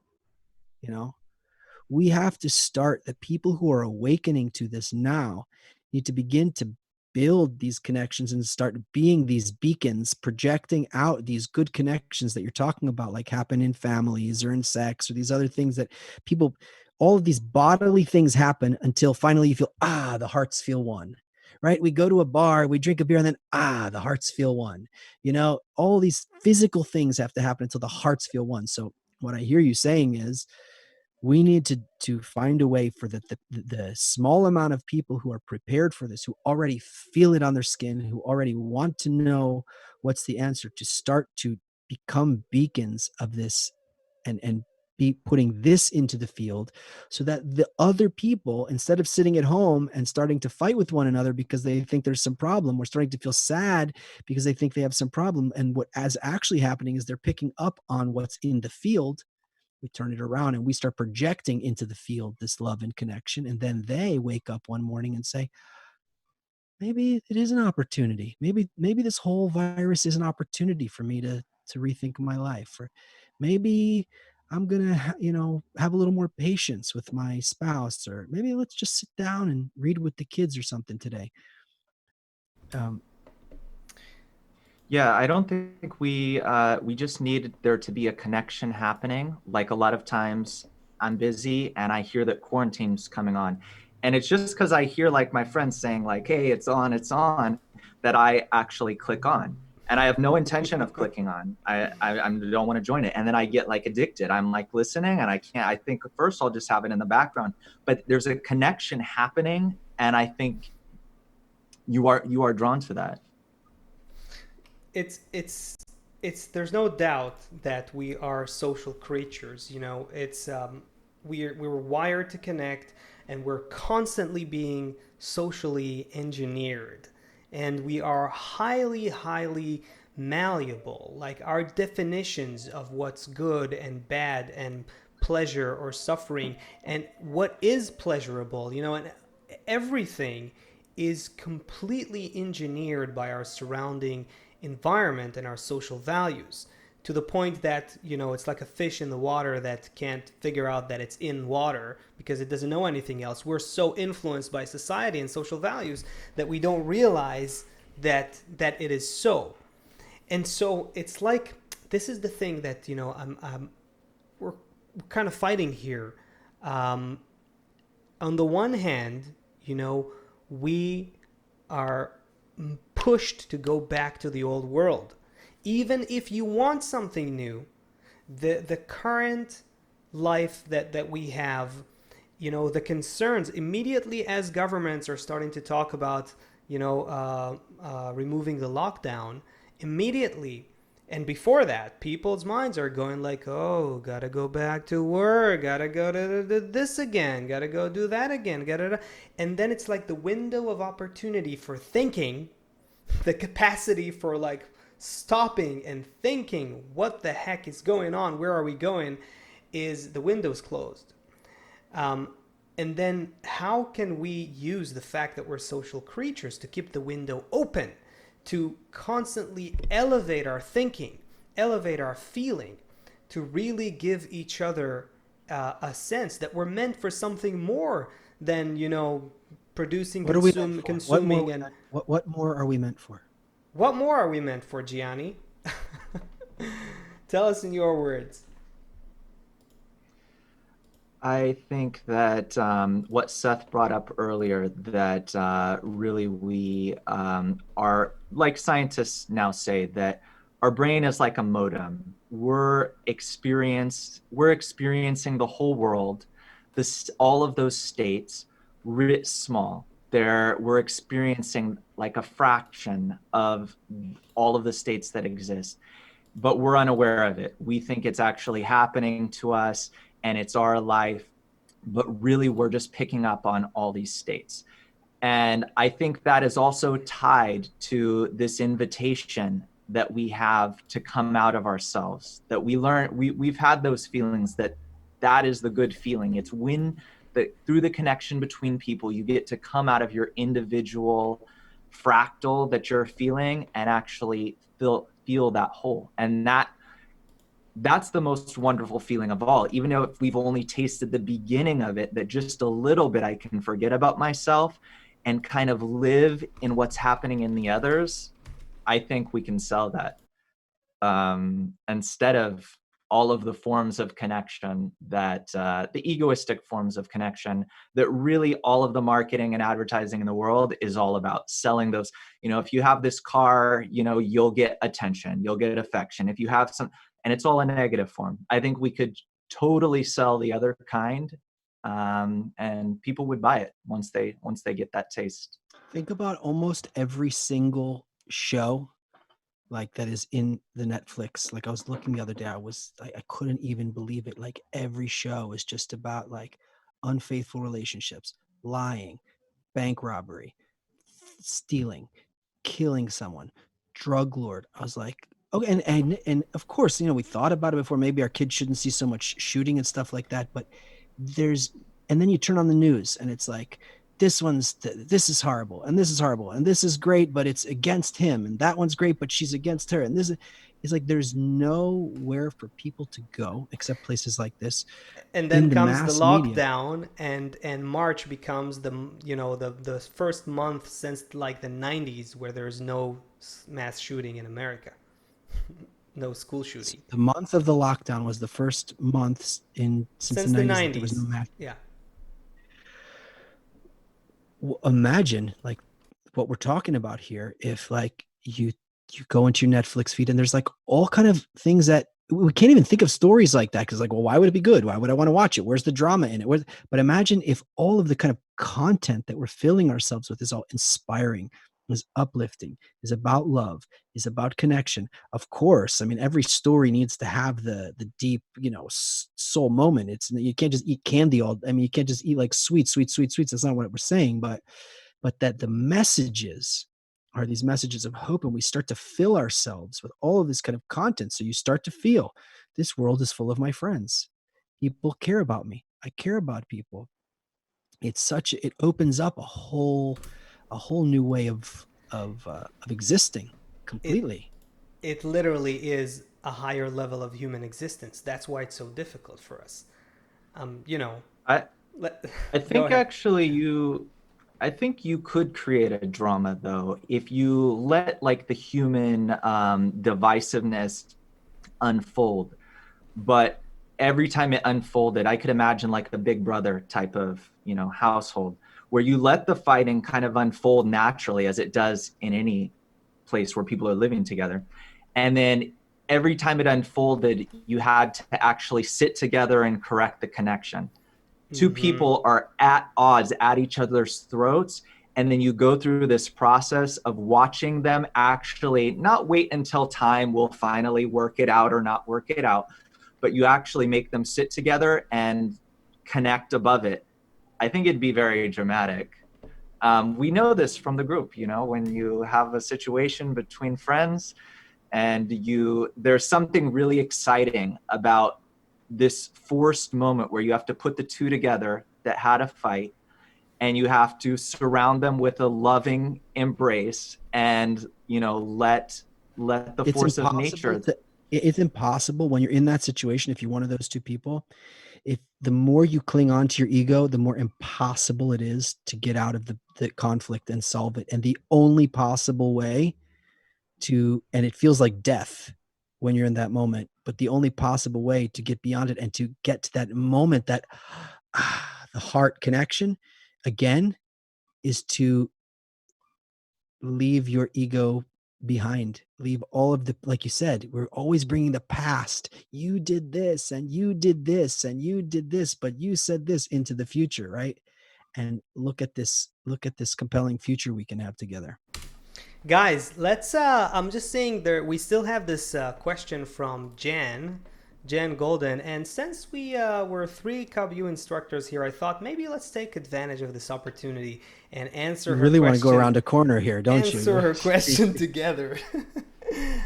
C: We have to start. The people who are awakening to this now need to begin to build these connections and start being these beacons, projecting out these good connections that you're talking about, like happen in families or in sex or these other things that people, all of these bodily things happen until finally you feel, the hearts feel one. Right? We go to a bar, we drink a beer, and then, the hearts feel one. All these physical things have to happen until the hearts feel one. So what I hear you saying is we need to find a way for the small amount of people who are prepared for this, who already feel it on their skin, who already want to know what's the answer, to start to become beacons of this and be putting this into the field so that the other people, instead of sitting at home and starting to fight with one another because they think there's some problem, we're starting to feel sad because they think they have some problem. And what is actually happening is they're picking up on what's in the field. We turn it around and we start projecting into the field this love and connection. And then they wake up one morning and say, maybe it is an opportunity. Maybe this whole virus is an opportunity for me to rethink my life. Or maybe I'm gonna have a little more patience with my spouse. Or maybe let's just sit down and read with the kids or something today.
E: Yeah, I don't think we just need there to be a connection happening. Like a lot of times I'm busy and I hear that quarantine's coming on. And it's just because I hear like my friends saying like, hey, it's on, that I actually click on. And I have no intention of clicking on. I don't want to join it. And then I get like addicted. I'm like listening and I can't. I think first I'll just have it in the background. But there's a connection happening. And I think you are drawn to that.
B: It's there's no doubt that we are social creatures. It's we're wired to connect, and we're constantly being socially engineered, and we are highly malleable. Like our definitions of what's good and bad and pleasure or suffering and what is pleasurable, and everything is completely engineered by our surrounding environment and our social values, to the point that it's like a fish in the water that can't figure out that it's in water because it doesn't know anything else. We're so influenced by society and social values that we don't realize that it is so. And so it's like, this is the thing that we're kind of fighting here. On the one hand, we are pushed to go back to the old world. Even if you want something new, the current life that we have, the concerns immediately as governments are starting to talk about, removing the lockdown, immediately. And before that, people's minds are going like, oh, gotta go back to work, gotta go to this again, gotta go do that again, gotta. And then it's like the window of opportunity for thinking, the capacity for like stopping and thinking what the heck is going on, where are we going, is the window's closed. And then how can we use the fact that we're social creatures to keep the window open, to constantly elevate our thinking, elevate our feeling, to really give each other a sense that we're meant for something more than, producing, consuming, and
C: what more are we meant for?
B: What more are we meant for, Gianni? Tell us in your words.
E: I think that what Seth brought up earlier, that really we are, like scientists now say, that our brain is like a modem. We're experiencing the whole world, all of those states, writ small. We're experiencing like a fraction of all of the states that exist, but we're unaware of it. We think it's actually happening to us and it's our life, but really we're just picking up on all these states. And I think that is also tied to this invitation that we have to come out of ourselves, that we've had those feelings, that is the good feeling. It's when through the connection between people, you get to come out of your individual fractal that you're feeling and actually feel that whole. And that's the most wonderful feeling of all. Even if we've only tasted the beginning of it, that just a little bit I can forget about myself and kind of live in what's happening in the others, I think we can sell that. Instead of all of the forms of connection that, the egoistic forms of connection that really all of the marketing and advertising in the world is all about selling those. If you have this car, you'll get attention, you'll get affection. If you have some, and it's all a negative form. I think we could totally sell the other kind, and people would buy it once they get that taste.
C: Think about almost every single show like that is in the Netflix. Like I was looking the other day, I couldn't even believe it. Like every show is just about like unfaithful relationships, lying, bank robbery, stealing, killing someone, drug lord. I was like, okay, and of course, we thought about it before. Maybe our kids shouldn't see so much shooting and stuff like that, but there's, and then you turn on the news and it's like, this is horrible, and this is horrible, and this is great, but it's against him, and that one's great, but she's against her, and this is like there's nowhere for people to go except places like this
B: And then
C: in the
B: comes the
C: mass media.
B: lockdown, and March becomes the first month since like the 90s where there's no mass shooting in America. No school shooting
C: The month of the lockdown was the first month since the
B: since the
C: 90s that there was no
B: 90s.
C: mass.
B: Yeah.
C: Imagine like what we're talking about here if like you go into your Netflix feed and there's like all kind of things that we can't even think of stories like that, because like, well, why would it be good? Why would I want to watch it? Where's the drama in it? But imagine if all of the kind of content that we're filling ourselves with is all inspiring, is uplifting, is about love, is about connection. Of course, I mean, every story needs to have the deep, soul moment. You can't just eat candy all. I mean, you can't just eat like sweets. That's not what we're saying, but that the messages are these messages of hope, and we start to fill ourselves with all of this kind of content. So you start to feel this world is full of my friends. People care about me. I care about people. It opens up a whole new way of existing
B: It
C: completely.
B: it literally is a higher level of human existence. That's why it's so difficult for us. You know,
E: I
B: let,
E: I
B: go
E: think
B: ahead.
E: actually I think you could create a drama though if you let like the human divisiveness unfold. But every time it unfolded, I could imagine like a Big Brother type of, household where you let the fighting kind of unfold naturally as it does in any place where people are living together. And then every time it unfolded, you had to actually sit together and correct the connection. Two
B: Mm-hmm.
E: people are at odds at each other's throats, and then you go through this process of watching them actually not wait until time will finally work it out or not work it out, but you actually make them sit together and connect above it. I think it'd be very dramatic. We know this from the group, when you have a situation between friends and there's something really exciting about this forced moment where you have to put the two together that had a fight, and you have to surround them with a loving embrace and let the
C: It's
E: force of
C: impossible
E: nature.
C: to it's impossible when you're in that situation, if you're one of those two people, if the more you cling on to your ego, the more impossible it is to get out of the conflict and solve it. And the only possible way and it feels like death when you're in that moment, but the only possible way to get beyond it and to get to that moment, that the heart connection again, is to leave your ego behind. Leave all of the, like you said, we're always bringing the past. You did this and you did this and you did this, but you said this, into the future, right? And look at this compelling future we can have together.
B: Guys, let's I'm just saying there we still have this question from Jan Golden, and since we were three CubU instructors here, I thought maybe let's take advantage of this opportunity and
C: You really want to go around a corner here, don't you?
B: answer her question together.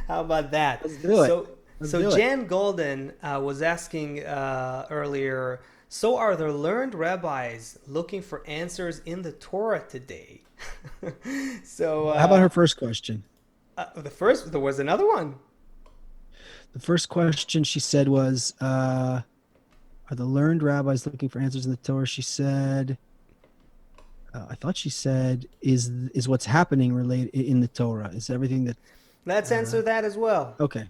B: How about that?
C: Let's do it. Let's
B: So
C: do it.
B: Jan Golden was asking earlier, so are there learned rabbis looking for answers in the Torah today? So
C: How about her first question?
B: there was another one.
C: The first question she said was, are the learned rabbis looking for answers in the Torah? She said, I thought she said, is what's happening related in the Torah? Is everything that,
B: Let's answer that as well.
C: okay.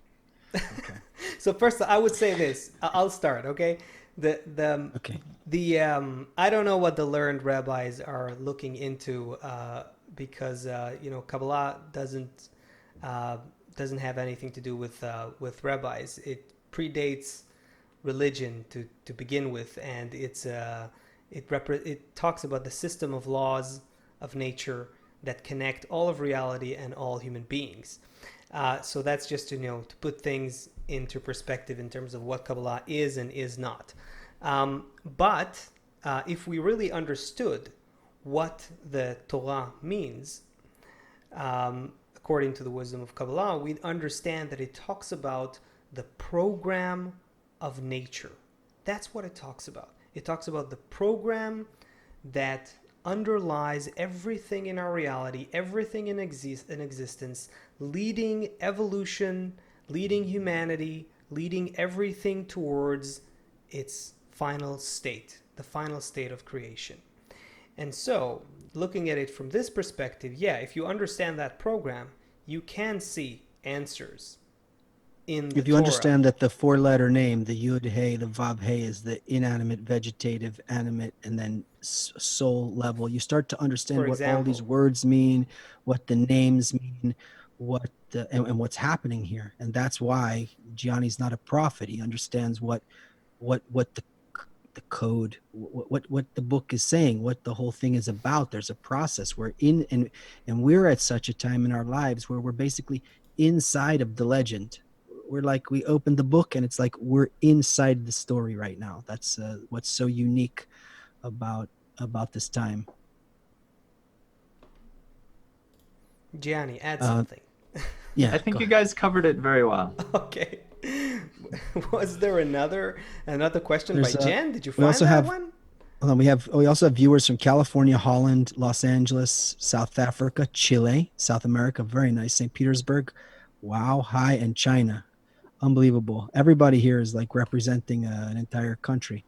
B: So first, I would say this. I'll start. Okay,
C: Okay.
B: I don't know what the learned rabbis are looking into because Kabbalah doesn't have anything to do with rabbis. It predates religion to begin with, and it talks about the system of laws of nature that connect all of reality and all human beings. So that's just to to put things into perspective in terms of what Kabbalah is and is not. But if we really understood what the Torah means, according to the wisdom of Kabbalah, we'd understand that it talks about the program of nature. That's what it talks about. It talks about the program that underlies everything in our reality, everything in existence, leading evolution, leading humanity, leading everything towards its final state, the final state of creation. And so, looking at it from this perspective, yeah, if you understand that program, you can see answers in the
C: If you
B: Torah.
C: understand that the four-letter name, the Yud Hey, the Vav Hey, is the inanimate, vegetative, animate, and then soul level, you start to understand
B: For
C: what all these
B: example.
C: words mean, what the names mean, and what's happening here. And that's why Gianni's not a prophet. He understands what the code, what the book is saying, what the whole thing is about. There's a process. We're in, and we're at such a time in our lives where we're basically inside of the legend. We're like, we open the book and it's like we're inside the story right now. That's what's so unique about this time.
B: Gianni, add something.
C: Yeah,
E: I think you guys covered it very well.
B: Okay. Was there another question by Jen? Did you
C: we
B: find
C: also
B: that
C: have
B: one?
C: Hold on, we also have viewers from California, Holland, Los Angeles, South Africa, Chile, South America, very nice, St. Petersburg, wow, hi, and China. Unbelievable. Everybody here is like representing an entire country.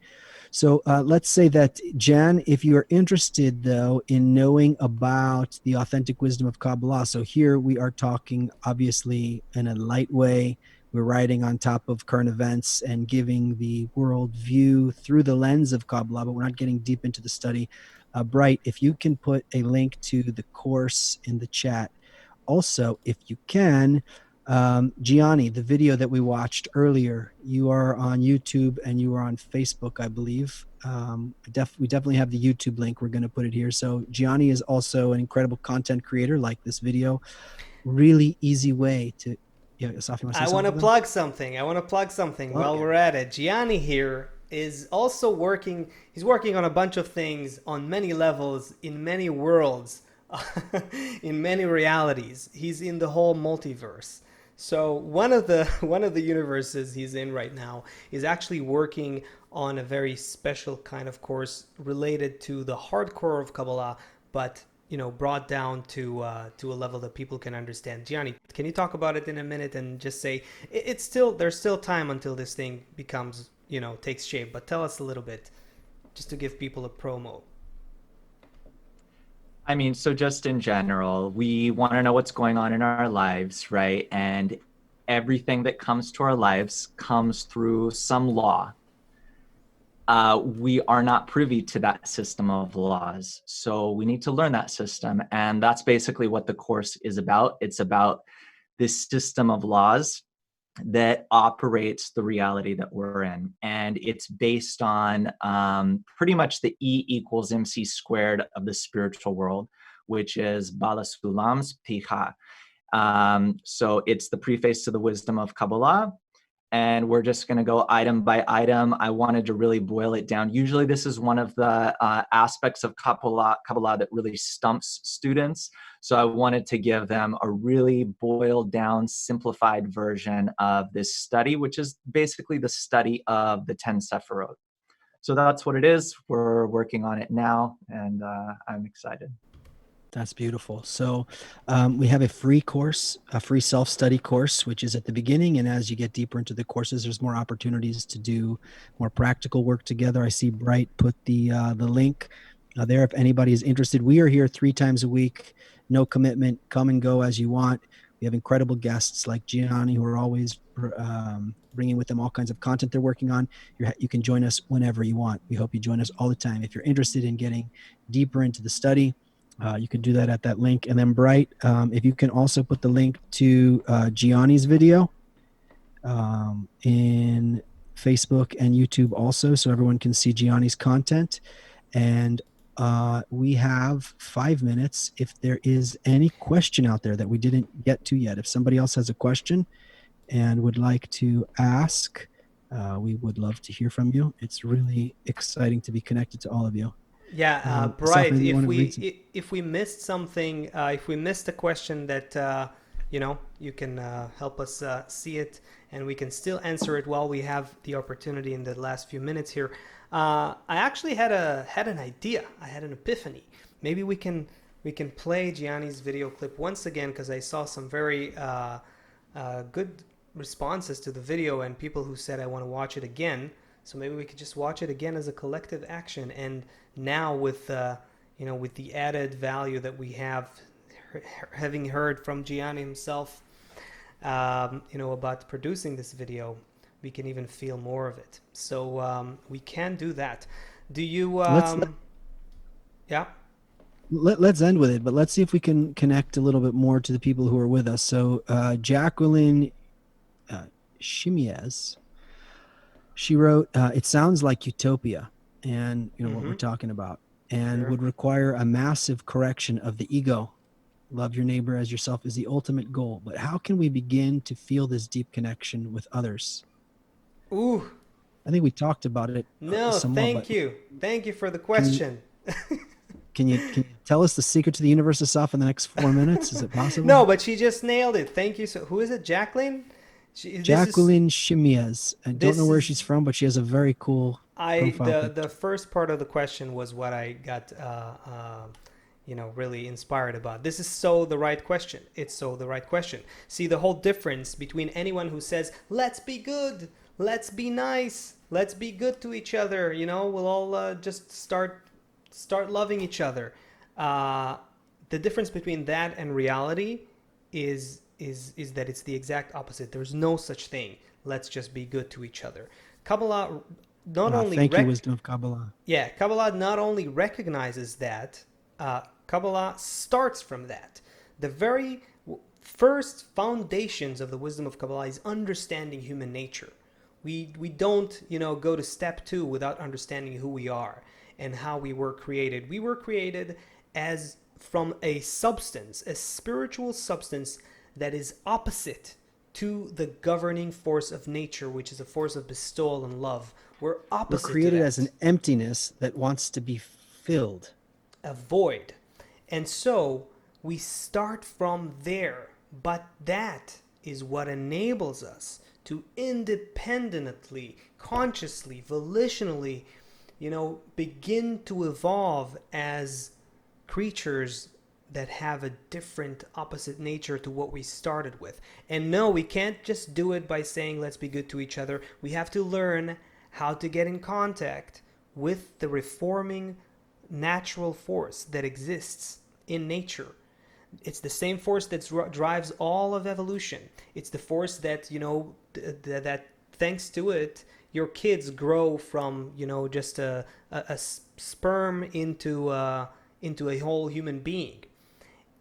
C: So let's say that, Jan, if you are interested, though, in knowing about the authentic wisdom of Kabbalah, so here we are talking, obviously, in a light way. We're writing on top of current events and giving the world view through the lens of Kabbalah, but we're not getting deep into the study. Bright, if you can put a link to the course in the chat. Also, if you can, Gianni, the video that we watched earlier, you are on YouTube and you are on Facebook, I believe. We definitely have the YouTube link. We're going to put it here. So Gianni is also an incredible content creator like this video. Really easy way to, yeah, Asaf, you want to say
B: I want to
C: something?
B: plug something. While
C: yeah.
B: we're at it. Gianni here is also working. He's working on a bunch of things on many levels, in many worlds, in many realities. He's in the whole multiverse. So one of the universes he's in right now is actually working on a very special kind of course related to the hardcore of Kabbalah, but brought down to a level that people can understand. Gianni, can you talk about it in a minute and just say there's still time until this thing becomes takes shape, but tell us a little bit just to give people a promo.
E: I mean, so just in general, we want to know what's going on in our lives, right? And everything that comes to our lives comes through some law. We are not privy to that system of laws. So we need to learn that system. And that's basically what the course is about. It's about this system of laws that operates the reality that we're in. And it's based on pretty much the E equals MC squared of the spiritual world, which is Bala Sulam's Picha. So it's the preface to the wisdom of Kabbalah. And we're just going to go item by item. I wanted to really boil it down. Usually this is one of the aspects of Kabbalah that really stumps students. So I wanted to give them a really boiled down, simplified version of this study, which is basically the study of the 10 Sephirot. So that's what it is. We're working on it now, and I'm excited.
C: That's beautiful. So we have a free course, a free self-study course, which is at the beginning. And as you get deeper into the courses, there's more opportunities to do more practical work together. I see Bright put the link there if anybody is interested. We are here 3 times a week, no commitment, come and go as you want. We have incredible guests like Gianni who are always bringing with them all kinds of content they're working on. You can join us whenever you want. We hope you join us all the time. If you're interested in getting deeper into the study, you can do that at that link. And then Bright, if you can also put the link to Gianni's video in Facebook and YouTube also, so everyone can see Gianni's content. And we have 5 minutes. If there is any question out there that we didn't get to yet, if somebody else has a question and would like to ask, we would love to hear from you. It's really exciting to be connected to all of you.
B: Yeah,
C: Safan,
B: Bright.
C: you want
B: If
C: to read some?
B: if we missed something, if we missed a question that you can help us see it, and we can still answer it while we have the opportunity in the last few minutes here. I actually had an idea. I had an epiphany. Maybe we can play Gianni's video clip once again, because I saw some very good responses to the video and people who said I want to watch it again. So maybe we could just watch it again as a collective action. And now with with the added value that we have, having heard from Gianni himself, about producing this video, we can even feel more of it. So we can do that. Do you? Yeah.
C: Let's end with it, but let's see if we can connect a little bit more to the people who are with us. So Jacqueline Shimiez, she wrote, it sounds like utopia, and what we're talking about, and
B: Sure.
C: would require a massive correction of the ego. Love your neighbor as yourself is the ultimate goal, but how can we begin to feel this deep connection with others?
B: Ooh.
C: I think we talked about it
B: No,
C: somewhat,
B: thank you. Thank you for the question.
C: Can you tell us the secret to the universe of Saf in the next 4 minutes? Is it possible?
B: No, but she just nailed it. Thank you. So, who is it? Jacqueline?
C: Jacqueline Shimiez. I don't know where she's from, but she has a very cool profile.
B: The first part of the question was what I got really inspired about. This is so the right question. It's so the right question. See, the whole difference between anyone who says, let's be good, let's be nice, let's be good to each other, we'll all just start loving each other. The difference between that and reality is that it's the exact opposite. There's no such thing. Let's just be good to each other. Kabbalah not only
C: thank you, wisdom of Kabbalah.
B: Yeah, Kabbalah not only recognizes that, Kabbalah starts from that. The very first foundations of the wisdom of Kabbalah is understanding human nature. We don't go to step 2 without understanding who we are and how we were created. We were created as from a substance, a spiritual substance that is opposite to the governing force of nature, which is a force of bestowal and love. We're opposite.
C: We're created
B: to that.
C: as an emptiness that wants to be filled.
B: A void. And so we start from there. But that is what enables us to independently, consciously, volitionally, begin to evolve as creatures that have a different opposite nature to what we started with. And no, we can't just do it by saying let's be good to each other. We have to learn how to get in contact with the reforming natural force that exists in nature. It's the same force that drives all of evolution. It's the force that, that thanks to it, your kids grow from, just a sperm into a whole human being.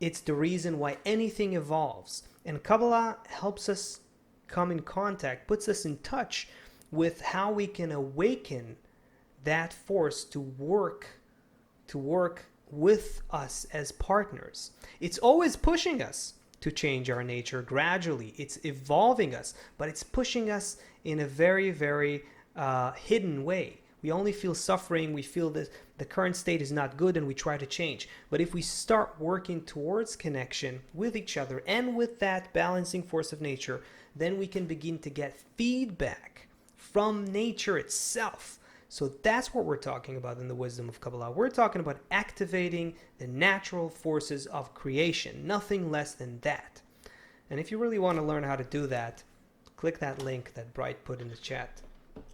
B: It's the reason why anything evolves. And Kabbalah helps us come in contact, puts us in touch with how we can awaken that force to work with us as partners. It's always pushing us to change our nature gradually. It's evolving us, but it's pushing us in a very, very hidden way. We only feel suffering. We feel that the current state is not good and we try to change. But if we start working towards connection with each other and with that balancing force of nature, then we can begin to get feedback from nature itself. So that's what we're talking about in the wisdom of Kabbalah. We're talking about activating the natural forces of creation, nothing less than that. And if you really want to learn how to do that, click that link that Bright put in the chat.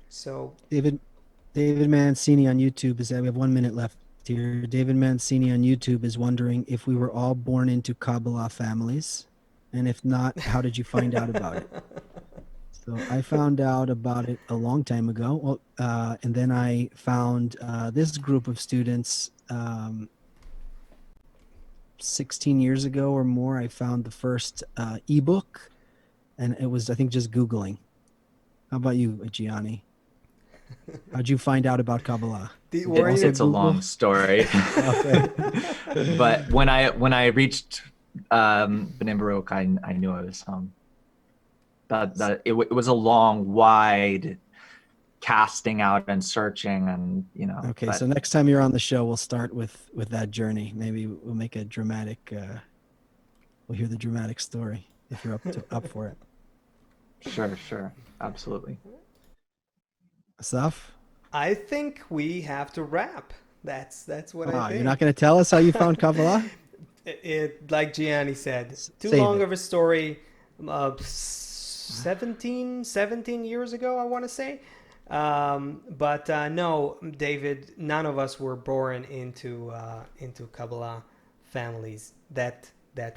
B: So
C: David Mancini on YouTube is that we have 1 minute left here. David Mancini on YouTube is wondering if we were all born into Kabbalah families, and if not, how did you find out about it? So I found out about it a long time ago. And then I found this group of students 16 years ago or more. I found the first ebook, and it was, I think, just Googling. How about you, Gianni? How'd you find out about Kabbalah?
B: Were you?
E: It's a long story.
C: Okay.
E: But when I reached Bnei Baruch, I knew I was home. That it was a long, wide casting out and searching, and
C: Okay,
E: but
C: so next time you're on the show, we'll start with that journey. Maybe we'll make a dramatic. We'll hear the dramatic story if you're up for it.
E: sure, absolutely.
C: Asaf?
B: I think we have to wrap. That's what I think.
C: You're not going to tell us how you found Kabbalah?
B: It like Gianni said, too
C: Save
B: long
C: it.
B: of a story. 17 years ago, I want to say. But no, David, none of us were born into Kabbalah families that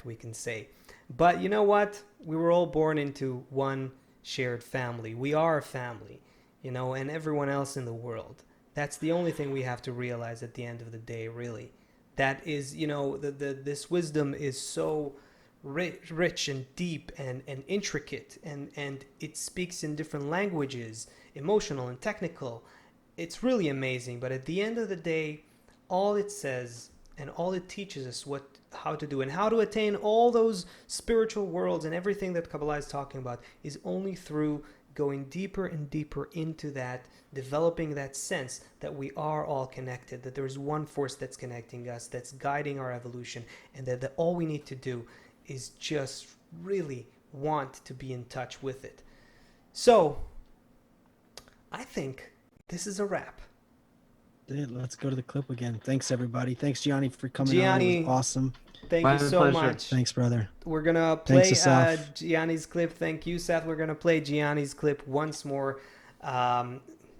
B: we can say. But you know what? We were all born into one shared family. We are a family, and everyone else in the world. That's the only thing we have to realize at the end of the day, really. That is, this wisdom is so rich and deep and intricate, and it speaks in different languages, emotional and technical. It's really amazing. But at the end of the day, all it says and all it teaches us how to do and how to attain all those spiritual worlds and everything that Kabbalah is talking about is only through going deeper and deeper into that, developing that sense that we are all connected, that there's one force that's connecting us, that's guiding our evolution, and that all we need to do is just really want to be in touch with it. So, I think this is a wrap.
C: Let's go to the clip again. Thanks, everybody. Thanks, Gianni, for coming
B: Gianni,
C: on. It was awesome.
B: Thank
E: My
B: you so
E: pleasure.
B: much.
C: Thanks, brother.
B: We're going to play
C: Thanks, Asaf.
B: Gianni's clip. Thank you, Seth. We're going to play Gianni's clip once more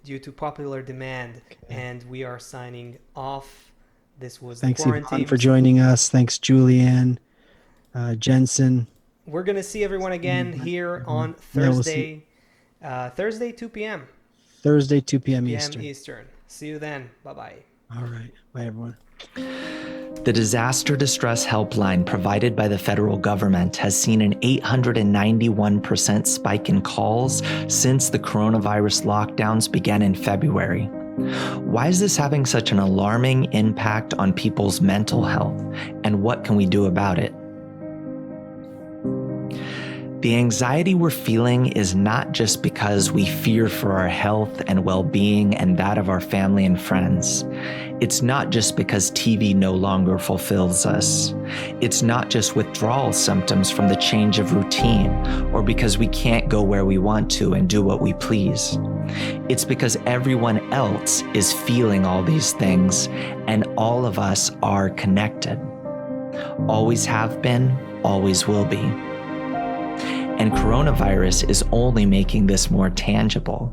B: due to popular demand. Okay. And we are signing off. This was
C: Thanks,
B: the Quarantine.
C: Yvonne, for joining us. Thanks, Julianne, Jensen.
B: We're going to see everyone again here on Thursday. Thursday, 2 p.m.
C: Thursday, 2 p.m. Eastern.
B: See you then. Bye-bye.
C: All right. Bye, everyone.
D: The disaster distress helpline provided by the federal government has seen an 891% spike in calls since the coronavirus lockdowns began in February. Why is this having such an alarming impact on people's mental health, and what can we do about it? The anxiety we're feeling is not just because we fear for our health and well-being and that of our family and friends. It's not just because TV no longer fulfills us. It's not just withdrawal symptoms from the change of routine or because we can't go where we want to and do what we please. It's because everyone else is feeling all these things, and all of us are connected. Always have been, always will be. And coronavirus is only making this more tangible.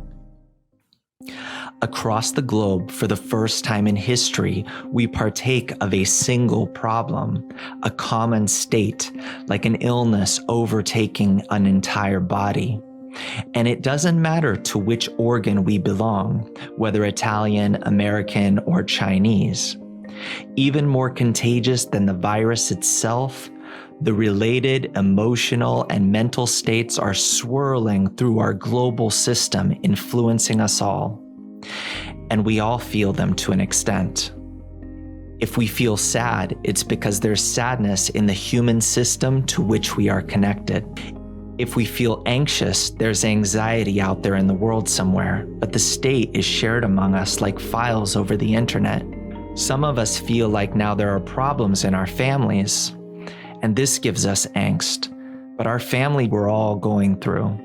D: Across the globe, for the first time in history, we partake of a single problem, a common state, like an illness overtaking an entire body. And it doesn't matter to which organ we belong, whether Italian, American, or Chinese. Even more contagious than the virus itself, the related emotional and mental states are swirling through our global system, influencing us all. And we all feel them to an extent. If we feel sad, it's because there's sadness in the human system to which we are connected. If we feel anxious, there's anxiety out there in the world somewhere, but the state is shared among us like files over the internet. Some of us feel like now there are problems in our families, and this gives us angst, but our family we're all going through.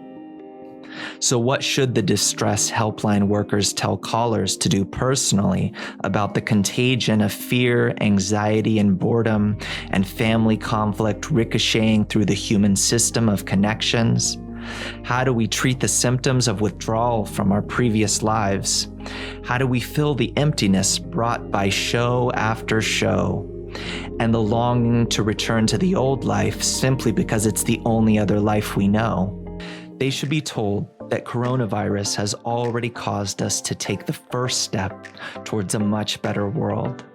D: So what should the distress helpline workers tell callers to do personally about the contagion of fear, anxiety, and boredom, and family conflict ricocheting through the human system of connections? How do we treat the symptoms of withdrawal from our previous lives? How do we fill the emptiness brought by show after show, and the longing to return to the old life simply because it's the only other life we know? They should be told that coronavirus has already caused us to take the first step towards a much better world.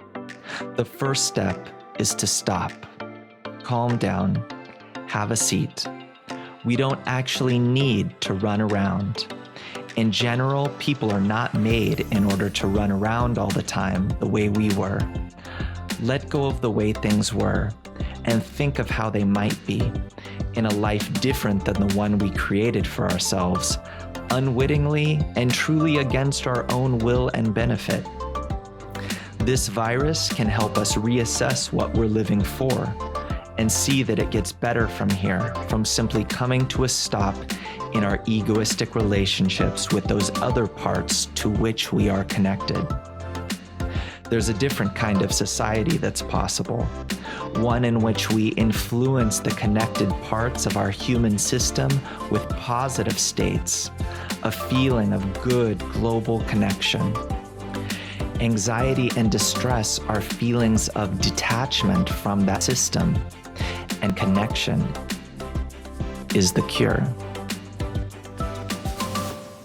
D: The first step is to stop, calm down, have a seat. We don't actually need to run around. In general, people are not made in order to run around all the time the way we were. Let go of the way things were and think of how they might be in a life different than the one we created for ourselves, unwittingly and truly against our own will and benefit. This virus can help us reassess what we're living for and see that it gets better from here, from simply coming to a stop in our egoistic relationships with those other parts to which we are connected. There's a different kind of society that's possible, one in which we influence the connected parts of our human system with positive states, a feeling of good global connection. Anxiety and distress are feelings of detachment from that system, and connection is the cure.